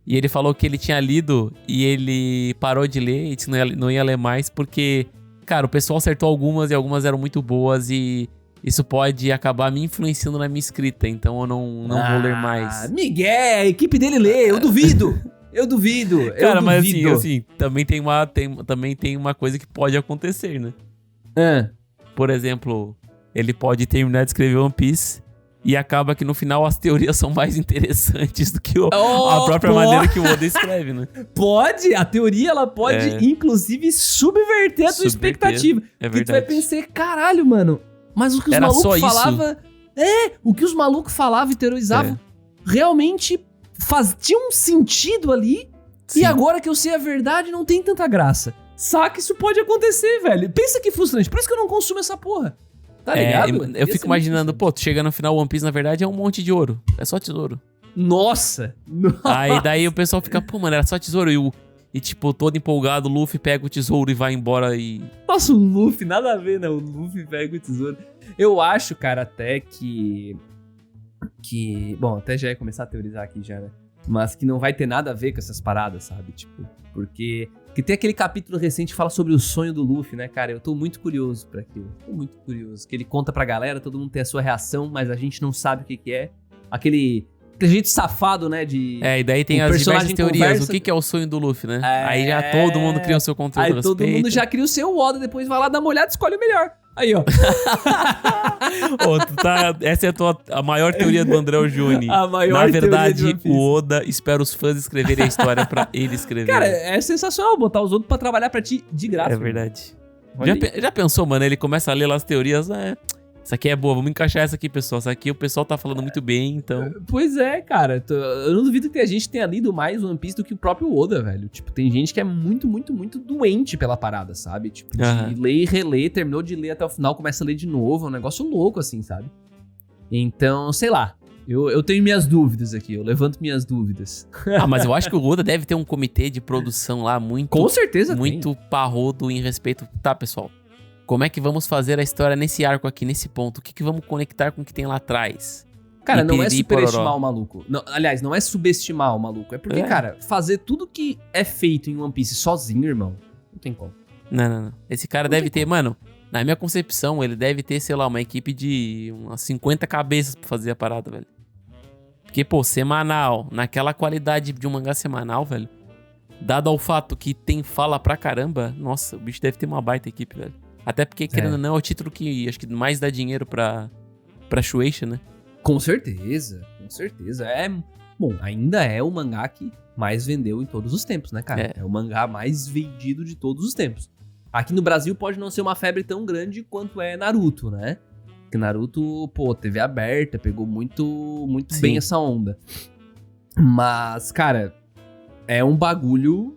E ele falou que ele tinha lido e ele parou de ler e disse que não ia ler mais porque, cara, o pessoal acertou algumas e algumas eram muito boas e isso pode acabar me influenciando na minha escrita. Então eu não vou ler mais. Miguel, a equipe dele lê, eu duvido. Eu duvido. Cara, mas assim, também tem uma coisa que pode acontecer, né? Por exemplo, ele pode terminar de escrever One Piece e acaba que no final as teorias são mais interessantes do que a própria maneira que o Oda escreve, né? Pode, a teoria ela pode inclusive subverter a tua expectativa. É verdade. Porque tu vai pensar, caralho, mano, mas o que os malucos falavam... o que os malucos falavam e teorizavam realmente tinha um sentido ali. Sim. E agora que eu sei a verdade, não tem tanta graça. Saca, isso pode acontecer, velho. Pensa que frustrante. Por isso que eu não consumo essa porra. Tá ligado? Eu fico imaginando, pô, tu chega no final, One Piece, na verdade, é um monte de ouro. É só tesouro. Nossa! Aí daí o pessoal fica, pô, mano, era só tesouro. E tipo, todo empolgado, o Luffy pega o tesouro e vai embora e... Nossa, o Luffy, nada a ver, né? O Luffy pega o tesouro. Eu acho, cara, até que... Bom, até já ia começar a teorizar aqui já, né? Mas que não vai ter nada a ver com essas paradas, sabe? Tipo, porque tem aquele capítulo recente que fala sobre o sonho do Luffy, né, cara? Eu tô muito curioso pra aquilo. Tô muito curioso. Que ele conta pra galera, todo mundo tem a sua reação, mas a gente não sabe o que é. Aquele jeito safado, né, de... e daí tem as diversas teorias. O que é o sonho do Luffy, né? Aí já todo mundo cria o seu conteúdo a respeito. Aí todo mundo já cria o seu Oda, depois vai lá dar uma olhada e escolhe o melhor. Aí, ó. Essa é a maior teoria do André Juni. A maior Na verdade, teoria de o Oda espera os fãs escreverem a história pra ele escrever. Cara, é sensacional botar os outros pra trabalhar pra ti de graça. É verdade. Já pensou, mano? Ele começa a ler lá as teorias, essa aqui é boa, vamos encaixar essa aqui, pessoal. Essa aqui o pessoal tá falando muito bem, então... Pois é, cara. Eu não duvido que a gente tenha lido mais One Piece do que o próprio Oda, velho. Tipo, tem gente que é muito, muito, muito doente pela parada, sabe? Tipo, de ler e reler, terminou de ler até o final, começa a ler de novo. É um negócio louco, assim, sabe? Então, sei lá. Eu tenho minhas dúvidas aqui, eu levanto minhas dúvidas. Mas eu acho que o Oda deve ter um comitê de produção lá muito... Com certeza muito parrudo em respeito... Tá, pessoal? Como é que vamos fazer a história nesse arco aqui, nesse ponto? O que vamos conectar com o que tem lá atrás? Cara, não é superestimar o maluco. Não, aliás, não é subestimar o maluco. É porque, cara, fazer tudo que é feito em One Piece sozinho, irmão, não tem como. Não. Esse cara deve ter, mano, na minha concepção, ele deve ter, sei lá, uma equipe de umas 50 cabeças pra fazer a parada, velho. Porque, pô, semanal, naquela qualidade de um mangá semanal, velho, dado ao fato que tem fala pra caramba, nossa, o bicho deve ter uma baita equipe, velho. Até porque, querendo ou não, é o título que acho que mais dá dinheiro pra Shueisha, né? Com certeza. Bom, ainda é o mangá que mais vendeu em todos os tempos, né, cara? É o mangá mais vendido de todos os tempos. Aqui no Brasil pode não ser uma febre tão grande quanto é Naruto, né? Porque Naruto, pô, TV aberta, pegou muito bem essa onda. Mas, cara, é um bagulho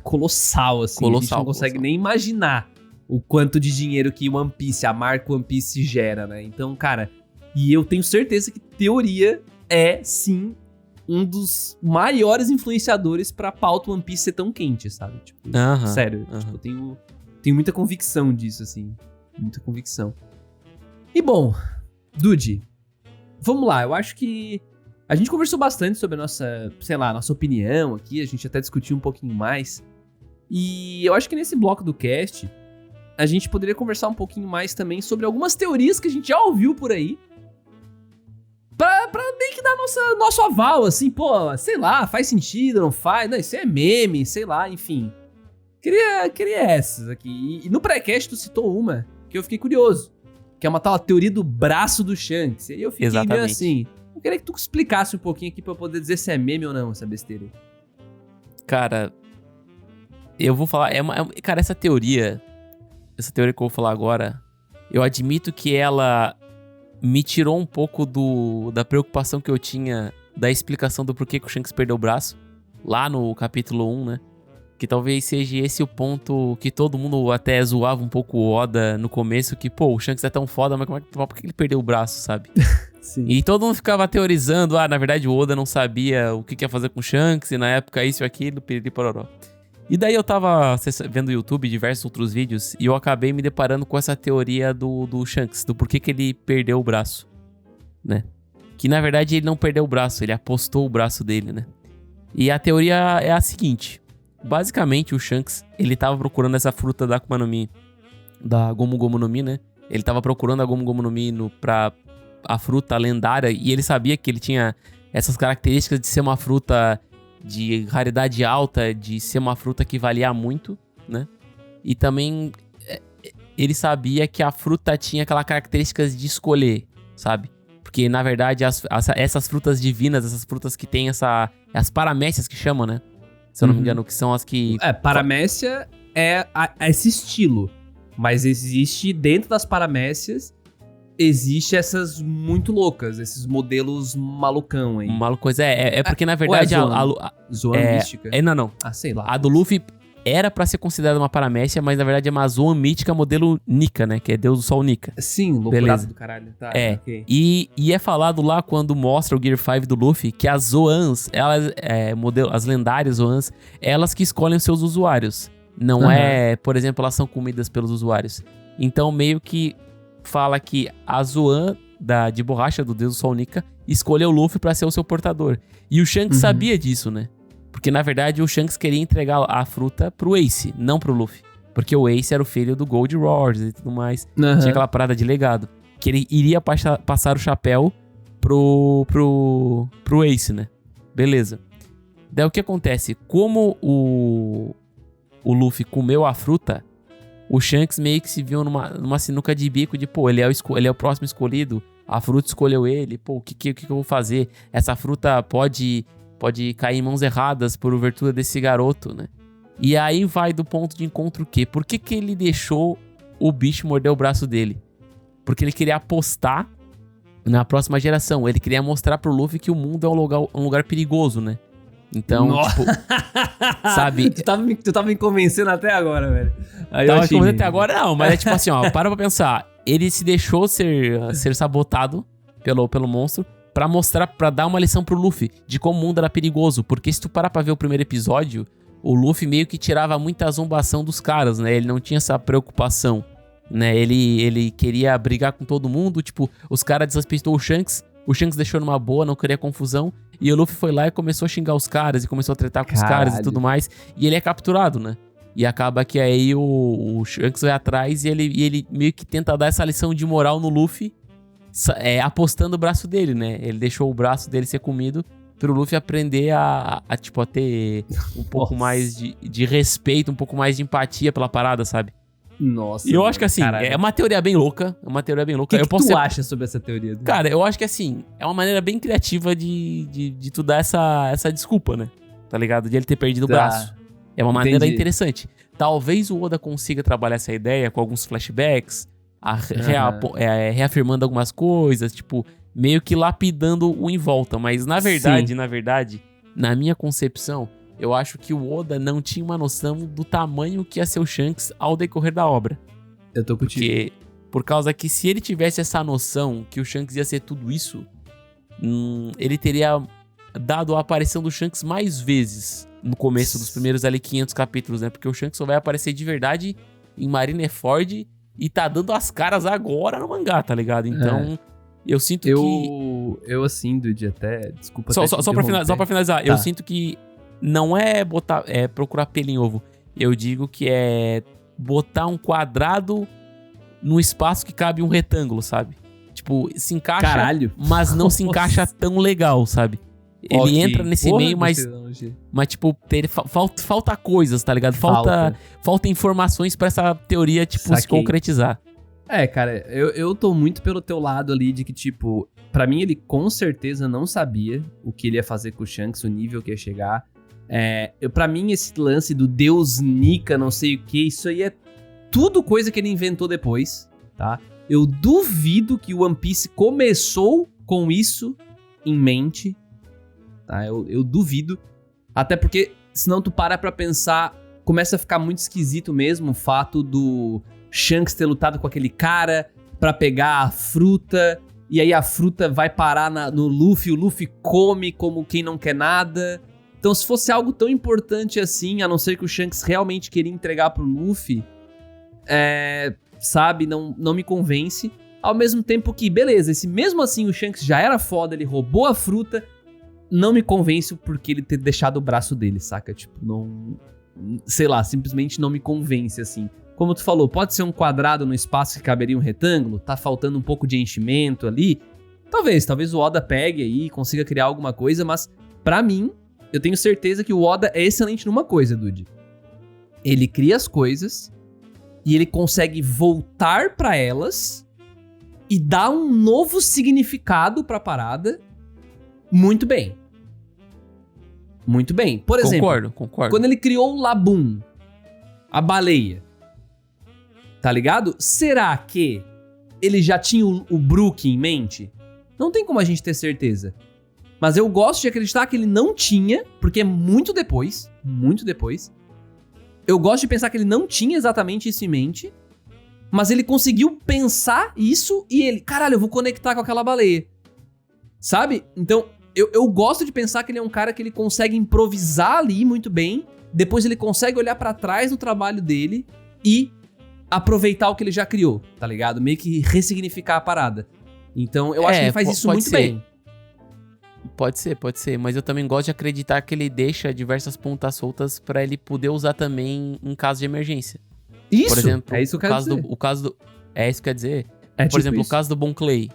colossal, assim. A gente não consegue nem imaginar o quanto de dinheiro que One Piece, a marca One Piece gera, né? Então, cara, e eu tenho certeza que teoria é, sim, um dos maiores influenciadores pra pauta One Piece ser tão quente, sabe? Tipo, sério, tipo, eu tenho muita convicção disso, assim. Muita convicção. E bom, Dude, vamos lá, eu acho que a gente conversou bastante sobre a nossa opinião aqui, a gente até discutiu um pouquinho mais. E eu acho que nesse bloco do cast, a gente poderia conversar um pouquinho mais também sobre algumas teorias que a gente já ouviu por aí. Pra meio que dar nosso aval, assim, pô, sei lá, faz sentido, não faz, não, isso é meme, sei lá, enfim. Queria essas aqui. E no pré-cast tu citou uma que eu fiquei curioso. Que é uma tal teoria do braço do Shanks. E aí eu fiquei meio assim... Eu queria que tu explicasse um pouquinho aqui pra eu poder dizer se é meme ou não, essa besteira. Cara, eu vou falar... Cara, essa teoria que eu vou falar agora, eu admito que ela me tirou um pouco da preocupação que eu tinha da explicação do porquê que o Shanks perdeu o braço. Lá no capítulo 1, né? Que talvez seja esse o ponto que todo mundo até zoava um pouco o Oda no começo, que, pô, o Shanks é tão foda, mas por que ele perdeu o braço, sabe? Sim. E todo mundo ficava teorizando, na verdade o Oda não sabia o que ia fazer com o Shanks, e na época isso e aquilo, piriri pororó. E daí eu tava vendo no YouTube diversos outros vídeos, e eu acabei me deparando com essa teoria do Shanks, do porquê que ele perdeu o braço, né? Que na verdade ele não perdeu o braço, ele apostou o braço dele, né? E a teoria é a seguinte... Basicamente, o Shanks, ele tava procurando essa fruta da Akuma no Mi, da Gomu Gomu no Mi, né? Ele tava procurando a Gomu Gomu no Mi pra a fruta lendária, e ele sabia que ele tinha essas características de ser uma fruta de raridade alta, de ser uma fruta que valia muito, né? E também ele sabia que a fruta tinha aquelas características de escolher, sabe? Porque, na verdade, essas frutas divinas, essas frutas que tem as paramécias que chamam, né? Se eu não me engano, que são as que... Paramécia é esse estilo. Mas existe, dentro das paramécias, existe essas muito loucas, esses modelos malucão aí. Coisa porque, na verdade, Zoan mística? Não. Sei lá. A do Luffy era pra ser considerada uma paramécia, mas, na verdade, é uma Zoan mítica modelo Nika, né? Que é Deus do Sol Nika. Sim, loucurado do caralho. Tá, okay. E é falado lá quando mostra o Gear 5 do Luffy que as Zoans, elas, as lendárias Zoans, elas que escolhem os seus usuários. Não é, por exemplo, elas são comidas pelos usuários. Então, meio que fala que a Zoan de borracha do Deus do Sol Nika escolheu o Luffy pra ser o seu portador. E o Shanks sabia disso, né? Porque, na verdade, o Shanks queria entregar a fruta pro Ace, não pro Luffy. Porque o Ace era o filho do Gold Roger e tudo mais. Tinha aquela parada de legado. Que ele iria passar o chapéu pro Ace, né? Beleza. Daí o que acontece? Como o Luffy comeu a fruta, o Shanks meio que se viu numa sinuca de bico de, pô, ele é o próximo escolhido, a fruta escolheu ele, pô, o que eu vou fazer? Essa fruta pode cair em mãos erradas por virtude desse garoto, né? E aí vai do ponto de encontro o quê? Por que ele deixou o bicho morder o braço dele? Porque ele queria apostar na próxima geração. Ele queria mostrar pro Luffy que o mundo é um lugar perigoso, né? Então, tipo... sabe? Tu tava me convencendo até agora, velho. Tava me convencendo até agora, não. Mas é tipo assim, ó. Para pra pensar. Ele se deixou ser sabotado pelo monstro pra dar uma lição pro Luffy de como o mundo era perigoso. Porque se tu parar pra ver o primeiro episódio, o Luffy meio que tirava muita zombação dos caras, né? Ele não tinha essa preocupação, né? Ele queria brigar com todo mundo, tipo, os caras desrespeitou o Shanks deixou numa boa, não queria confusão, e o Luffy foi lá e começou a xingar os caras, e começou a tretar com os caras e tudo mais, e ele é capturado, né? E acaba que aí o Shanks vai atrás e ele meio que tenta dar essa lição de moral no Luffy, apostando o braço dele, né? Ele deixou o braço dele ser comido pro Luffy aprender a ter um pouco mais de respeito, um pouco mais de empatia pela parada, sabe? Nossa. E eu acho que assim, caralho. é uma teoria bem louca. O que tu acha sobre essa teoria? Cara, eu acho que assim, é uma maneira bem criativa de tu dar essa desculpa, né? Tá ligado? De ele ter perdido o braço. É uma maneira interessante. Talvez o Oda consiga trabalhar essa ideia com alguns flashbacks, reafirmando algumas coisas, tipo, meio que lapidando o em volta. Mas na verdade, na minha concepção, eu acho que o Oda não tinha uma noção do tamanho que ia ser o Shanks ao decorrer da obra. Eu tô contigo. Por causa que se ele tivesse essa noção que o Shanks ia ser tudo isso, ele teria dado a aparição do Shanks mais vezes no começo dos primeiros ali 500 capítulos, né? Porque o Shanks só vai aparecer de verdade em Marineford e tá dando as caras agora no mangá, tá ligado? Então, eu sinto que... Eu assim, Dude, até... Desculpa só pra finalizar, eu sinto que não é procurar pelo em ovo. Eu digo que é botar um quadrado num espaço que cabe um retângulo, sabe? Tipo, se encaixa, mas não se encaixa tão legal, sabe? Ele entra nesse meio, mas tipo, falta coisas, tá ligado? Falta informações pra essa teoria, tipo, se concretizar. Cara, eu tô muito pelo teu lado ali de que, tipo, pra mim ele com certeza não sabia o que ele ia fazer com o Shanks, o nível que ia chegar. Pra mim esse lance do Deus Nika, não sei o que, isso aí é tudo coisa que ele inventou depois, tá? Eu duvido que o One Piece começou com isso em mente, tá? Eu duvido. Até porque, senão tu para pra pensar, começa a ficar muito esquisito mesmo o fato do Shanks ter lutado com aquele cara pra pegar a fruta, e aí a fruta vai parar no Luffy, o Luffy come como quem não quer nada. Então, se fosse algo tão importante assim, a não ser que o Shanks realmente queria entregar pro Luffy, sabe, não me convence. Ao mesmo tempo que, beleza, mesmo assim o Shanks já era foda, ele roubou a fruta, não me convence porque ele ter deixado o braço dele, saca? Tipo, não... sei lá, simplesmente não me convence, assim. Como tu falou, pode ser um quadrado no espaço que caberia um retângulo, tá faltando um pouco de enchimento ali. Talvez o Oda pegue aí e consiga criar alguma coisa, mas pra mim, eu tenho certeza que o Oda é excelente numa coisa, Dude. Ele cria as coisas e ele consegue voltar pra elas e dar um novo significado pra parada muito bem. Muito bem. Por exemplo, concordo. Quando ele criou o Laboon, a baleia, tá ligado? Será que ele já tinha o Brook em mente? Não tem como a gente ter certeza. Mas eu gosto de acreditar que ele não tinha, porque é muito depois. Eu gosto de pensar que ele não tinha exatamente isso em mente, mas ele conseguiu pensar isso e ele, caralho, eu vou conectar com aquela baleia. Sabe? Então, eu gosto de pensar que ele é um cara que ele consegue improvisar ali muito bem, depois ele consegue olhar pra trás no trabalho dele e aproveitar o que ele já criou, tá ligado? Meio que ressignificar a parada. Então, eu acho que ele faz isso muito bem. Pode ser, mas eu também gosto de acreditar que ele deixa diversas pontas soltas pra ele poder usar também em caso de emergência. Isso, por exemplo, é isso que eu quero dizer. É isso que quer dizer? Por tipo exemplo, isso. o caso do Bon Clay.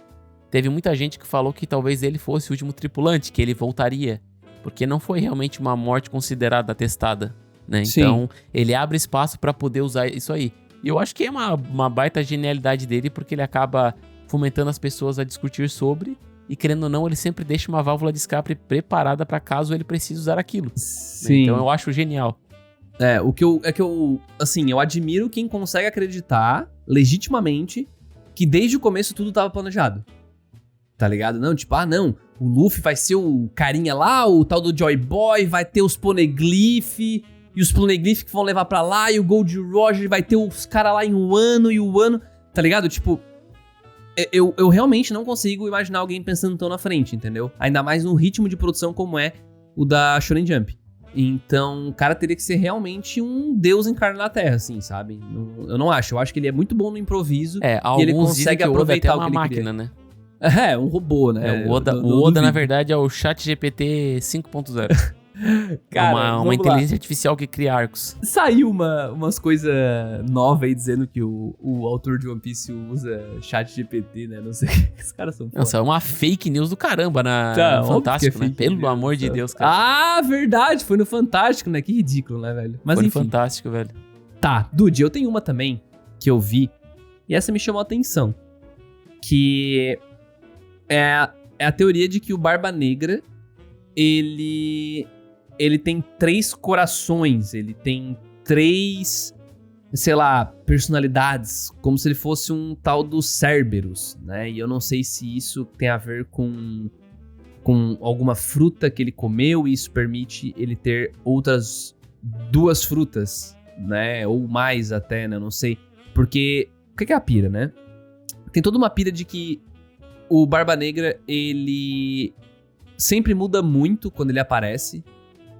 Teve muita gente que falou que talvez ele fosse o último tripulante, que ele voltaria. Porque não foi realmente uma morte considerada atestada, né? Sim. Então, ele abre espaço pra poder usar isso aí. E eu acho que é uma baita genialidade dele, porque ele acaba fomentando as pessoas a discutir sobre, e querendo ou não, ele sempre deixa uma válvula de escape preparada pra caso ele precise usar aquilo. Sim. Então eu acho genial. Eu admiro quem consegue acreditar legitimamente que desde o começo tudo tava planejado. Tá ligado? Não, tipo, o Luffy vai ser o carinha lá, o tal do Joy Boy, vai ter os Poneglyph, e os Poneglyph que vão levar pra lá, e o Gold Roger vai ter os caras lá em Wano, tá ligado? Tipo, eu realmente não consigo imaginar alguém pensando tão na frente, entendeu? Ainda mais num ritmo de produção como é o da Shonen Jump. Então, o cara teria que ser realmente um deus encarnado na Terra, assim, sabe? Eu não acho. Eu acho que ele é muito bom no improviso. E ele consegue aproveitar o que ele máquina, né? Um robô, né? O Oda na verdade, é o ChatGPT 5.0. Cara, uma inteligência artificial que cria arcos. Saiu umas coisas novas aí dizendo que o autor de One Piece usa ChatGPT, né? Não sei o que os caras são. Nossa, é uma fake news do caramba no Fantástico, né? Pelo amor de Deus, cara. Ah, verdade, foi no Fantástico, né? Que ridículo, né, velho? Mas foi enfim. No Fantástico, velho. Tá, Dude, eu tenho uma também que eu vi e essa me chamou a atenção. Que é a teoria de que o Barba Negra, ele tem 3 corações, ele tem 3, sei lá, personalidades, como se ele fosse um tal do Cerberus, né? E eu não sei se isso tem a ver com alguma fruta que ele comeu e isso permite ele ter outras 2 frutas, né? Ou mais até, né? Eu não sei. Porque, o que é a pira, né? Tem toda uma pira de que o Barba Negra, ele sempre muda muito quando ele aparece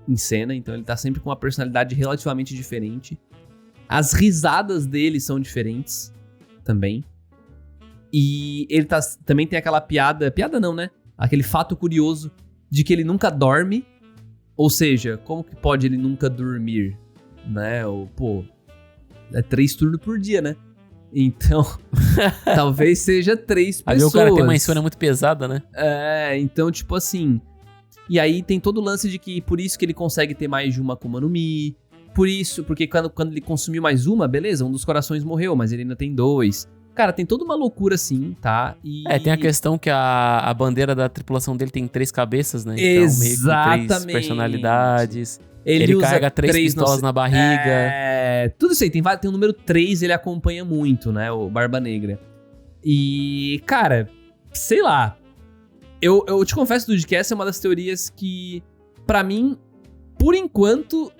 em cena, então ele tá sempre com uma personalidade relativamente diferente. As risadas dele são diferentes também. E ele também tem aquela piada não, né? Aquele fato curioso de que ele nunca dorme. Ou seja, como que pode ele nunca dormir, né? É 3 turnos por dia, né? Então, talvez seja 3 pessoas. Aí o cara tem uma insônia muito pesada, né? Então, tipo assim, E aí tem todo o lance de que por isso que ele consegue ter mais de uma Akuma no Mi. Porque quando ele consumiu mais uma, beleza, um dos corações morreu, mas ele ainda tem 2. Cara, tem toda uma loucura assim, tá? Tem a questão que a bandeira da tripulação dele tem 3 cabeças, né? Exatamente. Então, meio que 3 personalidades. Ele carrega 3 pistolas na barriga. Tudo isso aí. Tem o número 3, ele acompanha muito, né? O Barba Negra. E, cara, sei lá. Eu te confesso, Dude, que essa é uma das teorias que, pra mim, por enquanto,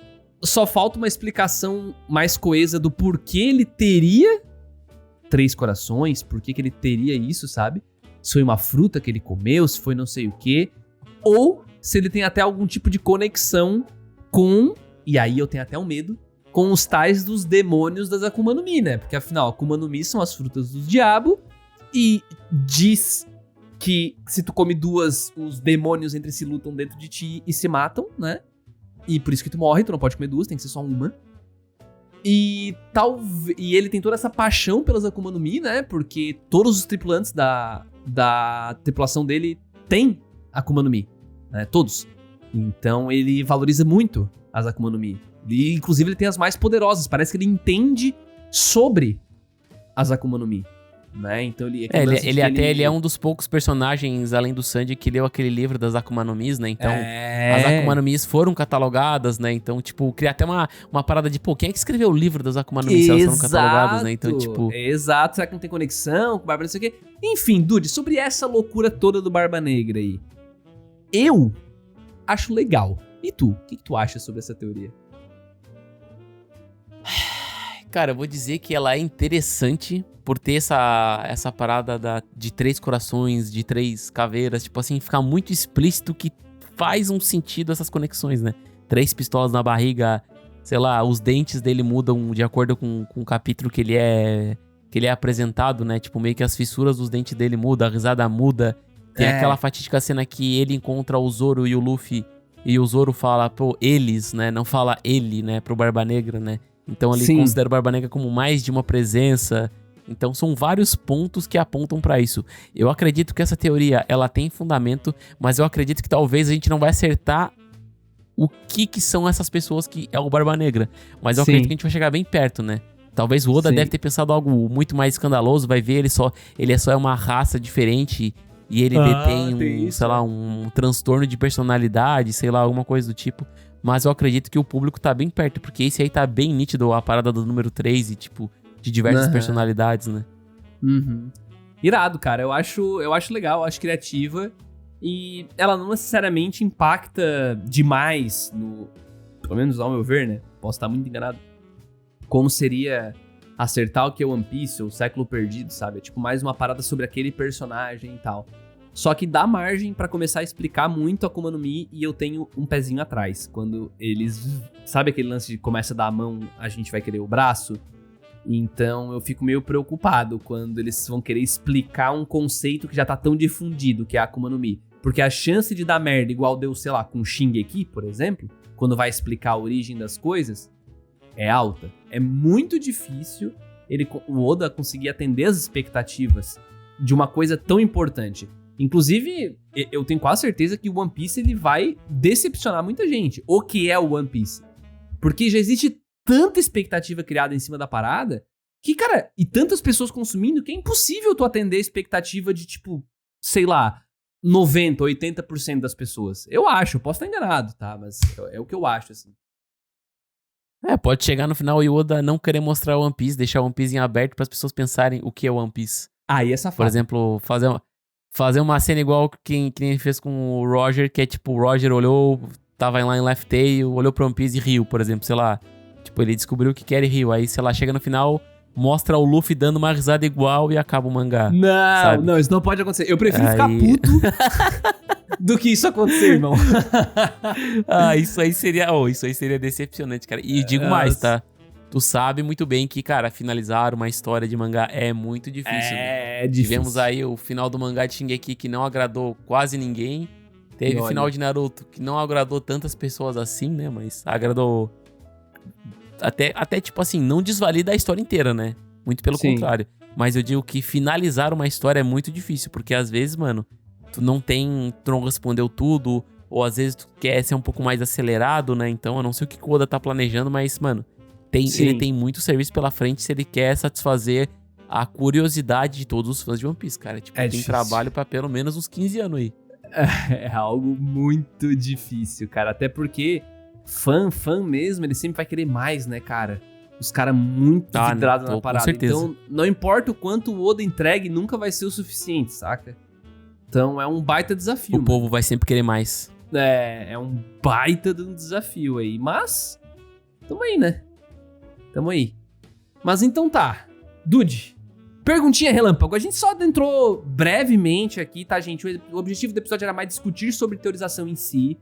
só falta uma explicação mais coesa do porquê ele teria 3 corações, por que ele teria isso, sabe? Se foi uma fruta que ele comeu, se foi não sei o quê. Ou se ele tem até algum tipo de conexão com, e aí eu tenho até um medo, com os tais dos demônios das Akuma no Mi, né? Porque afinal, Akuma no Mi são as frutas do diabo, e diz que se tu come 2, os demônios entre si lutam dentro de ti e se matam, né? E por isso que tu morre, tu não pode comer 2, tem que ser só uma. E ele tem toda essa paixão pelas Akuma no Mi, né? Porque todos os tripulantes da tripulação dele têm Akuma no Mi, né? Todos. Então ele valoriza muito as Akuma no Mi. E, inclusive ele tem as mais poderosas. Parece que ele entende sobre as Akuma no Mi, né? Então ele é um dos poucos personagens, além do Sanji, que leu aquele livro das Akuma no Mis, né? Então, as Akuma no Mis foram catalogadas, né? Então, tipo, cria até uma parada de, quem é que escreveu o livro das Akuma no Mis se elas foram catalogadas, né? Então, tipo... Exato, será que não tem conexão com o Barba Negra, não sei o quê? Enfim, Dude, sobre essa loucura toda do Barba Negra aí, eu acho legal. E tu? O que tu acha sobre essa teoria? Cara, eu vou dizer que ela é interessante por ter essa parada de 3 corações, de 3 caveiras, tipo assim, ficar muito explícito que faz um sentido essas conexões, né? 3 pistolas na barriga, sei lá, os dentes dele mudam de acordo com o capítulo que ele é apresentado, né? Tipo, meio que as fissuras dos dentes dele mudam, a risada muda. Tem aquela fatídica cena que ele encontra o Zoro e o Luffy, e o Zoro fala, eles, né? Não fala ele, né? Pro Barba Negra, né? Então ele considera o Barba Negra como mais de uma presença. Então são vários pontos que apontam pra isso. Eu acredito que essa teoria, ela tem fundamento, mas eu acredito que talvez a gente não vai acertar o que são essas pessoas que é o Barba Negra. Mas eu acredito que a gente vai chegar bem perto, né? Talvez o Oda deve ter pensado algo muito mais escandaloso, vai ver, ele é só uma raça diferente e ele detém um transtorno de personalidade, sei lá, alguma coisa do tipo. Mas eu acredito que o público tá bem perto, porque esse aí tá bem nítido, a parada do número 3 e, tipo, de diversas personalidades, né? Irado, cara. Eu acho legal, eu acho criativa. E ela não necessariamente impacta demais pelo menos ao meu ver, né? Posso estar muito enganado. Como seria acertar o que é One Piece ou o Século Perdido, sabe? É tipo mais uma parada sobre aquele personagem e tal. Só que dá margem pra começar a explicar muito a Akuma no Mi, e eu tenho um pezinho atrás. Quando eles... Sabe aquele lance de começa a dar a mão, a gente vai querer o braço? Então eu fico meio preocupado quando eles vão querer explicar um conceito que já tá tão difundido, que é a Akuma no Mi. Porque a chance de dar merda igual deu, sei lá, com Shingeki, por exemplo, quando vai explicar a origem das coisas, é alta. É muito difícil o Oda conseguir atender as expectativas de uma coisa tão importante. Inclusive, eu tenho quase certeza que o One Piece ele vai decepcionar muita gente. O que é o One Piece? Porque já existe tanta expectativa criada em cima da parada que, cara, e tantas pessoas consumindo que é impossível tu atender a expectativa de, tipo, sei lá, 90%, 80% das pessoas. Eu acho, posso estar enganado, tá? Mas é o que eu acho, assim. Pode chegar no final e o Oda não querer mostrar o One Piece, deixar o One Piece em aberto para as pessoas pensarem o que é o One Piece. Aí é safado. Por exemplo, fazer uma cena igual que nem fez com o Roger, que é tipo, o Roger olhou, tava lá em Laugh Tale, olhou pro One Piece e riu, por exemplo, sei lá. Tipo, ele descobriu o que era e riu. Aí, sei lá, chega no final, mostra o Luffy dando uma risada igual e acaba o mangá. Não, isso não pode acontecer. Eu prefiro ficar puto do que isso acontecer, irmão. Isso aí seria decepcionante, cara. E digo mais, tá? Tu sabe muito bem que, cara, finalizar uma história de mangá é muito difícil. É difícil. Tivemos aí o final do mangá de Shingeki que não agradou quase ninguém. Teve o final de Naruto que não agradou tantas pessoas assim, né? Mas agradou... Até tipo assim, não desvalida a história inteira, né? Muito pelo contrário. Mas eu digo que finalizar uma história é muito difícil, porque às vezes, mano, tu não respondeu tudo, ou às vezes tu quer ser um pouco mais acelerado, né? Então, eu não sei o que o Oda tá planejando, mas, mano, ele tem muito serviço pela frente se ele quer satisfazer a curiosidade de todos os fãs de One Piece, cara. Tipo, tem trabalho pra pelo menos uns 15 anos aí. É algo muito difícil, cara. Até porque fã mesmo, ele sempre vai querer mais, né, cara? Os caras muito vidrados na parada. Então, não importa o quanto o Oda entregue, nunca vai ser o suficiente, saca? Então, é um baita desafio. O povo vai sempre querer mais. É um baita de um desafio aí. Mas, tamo aí, né? Tamo aí. Mas então tá. Dude, perguntinha relâmpago. A gente só adentrou brevemente aqui, tá, gente? O objetivo do episódio era mais discutir sobre teorização em si.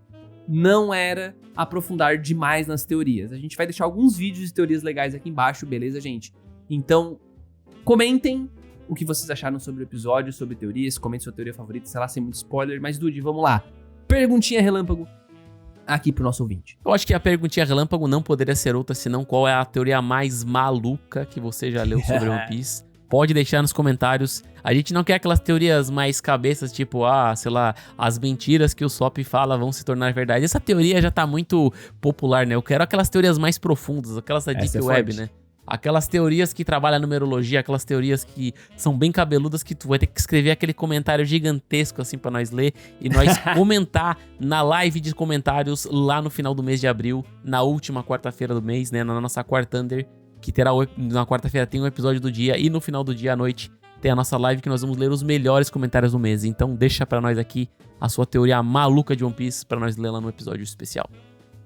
Não era aprofundar demais nas teorias. A gente vai deixar alguns vídeos de teorias legais aqui embaixo, beleza, gente? Então, comentem o que vocês acharam sobre o episódio, sobre teorias. Comentem sua teoria favorita, sei lá, sem muito spoiler. Mas, Dude, vamos lá. Perguntinha relâmpago aqui pro nosso ouvinte. Eu acho que a perguntinha relâmpago não poderia ser outra senão qual é a teoria mais maluca que você já leu sobre One Piece. Pode deixar nos comentários. A gente não quer aquelas teorias mais cabeças, tipo, sei lá, as mentiras que o Sop fala vão se tornar verdade. Essa teoria já tá muito popular, né? Eu quero aquelas teorias mais profundas, aquelas da Deep Web, né? Aquelas teorias que trabalham a numerologia, aquelas teorias que são bem cabeludas, que tu vai ter que escrever aquele comentário gigantesco assim pra nós ler e nós comentar na live de comentários lá no final do mês de abril, na última quarta-feira do mês, né? Na nossa Quartander, que terá na quarta-feira tem um episódio do dia e no final do dia à noite tem a nossa live que nós vamos ler os melhores comentários do mês. Então deixa pra nós aqui a sua teoria maluca de One Piece pra nós ler lá no episódio especial.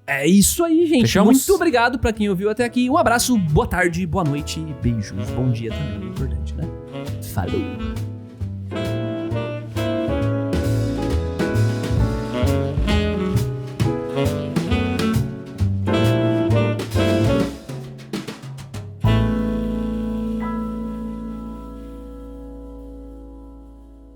É isso aí, gente. Fechamos? Muito obrigado pra quem ouviu até aqui. Um abraço, boa tarde, boa noite, beijos, bom dia também, é importante, né? Falou!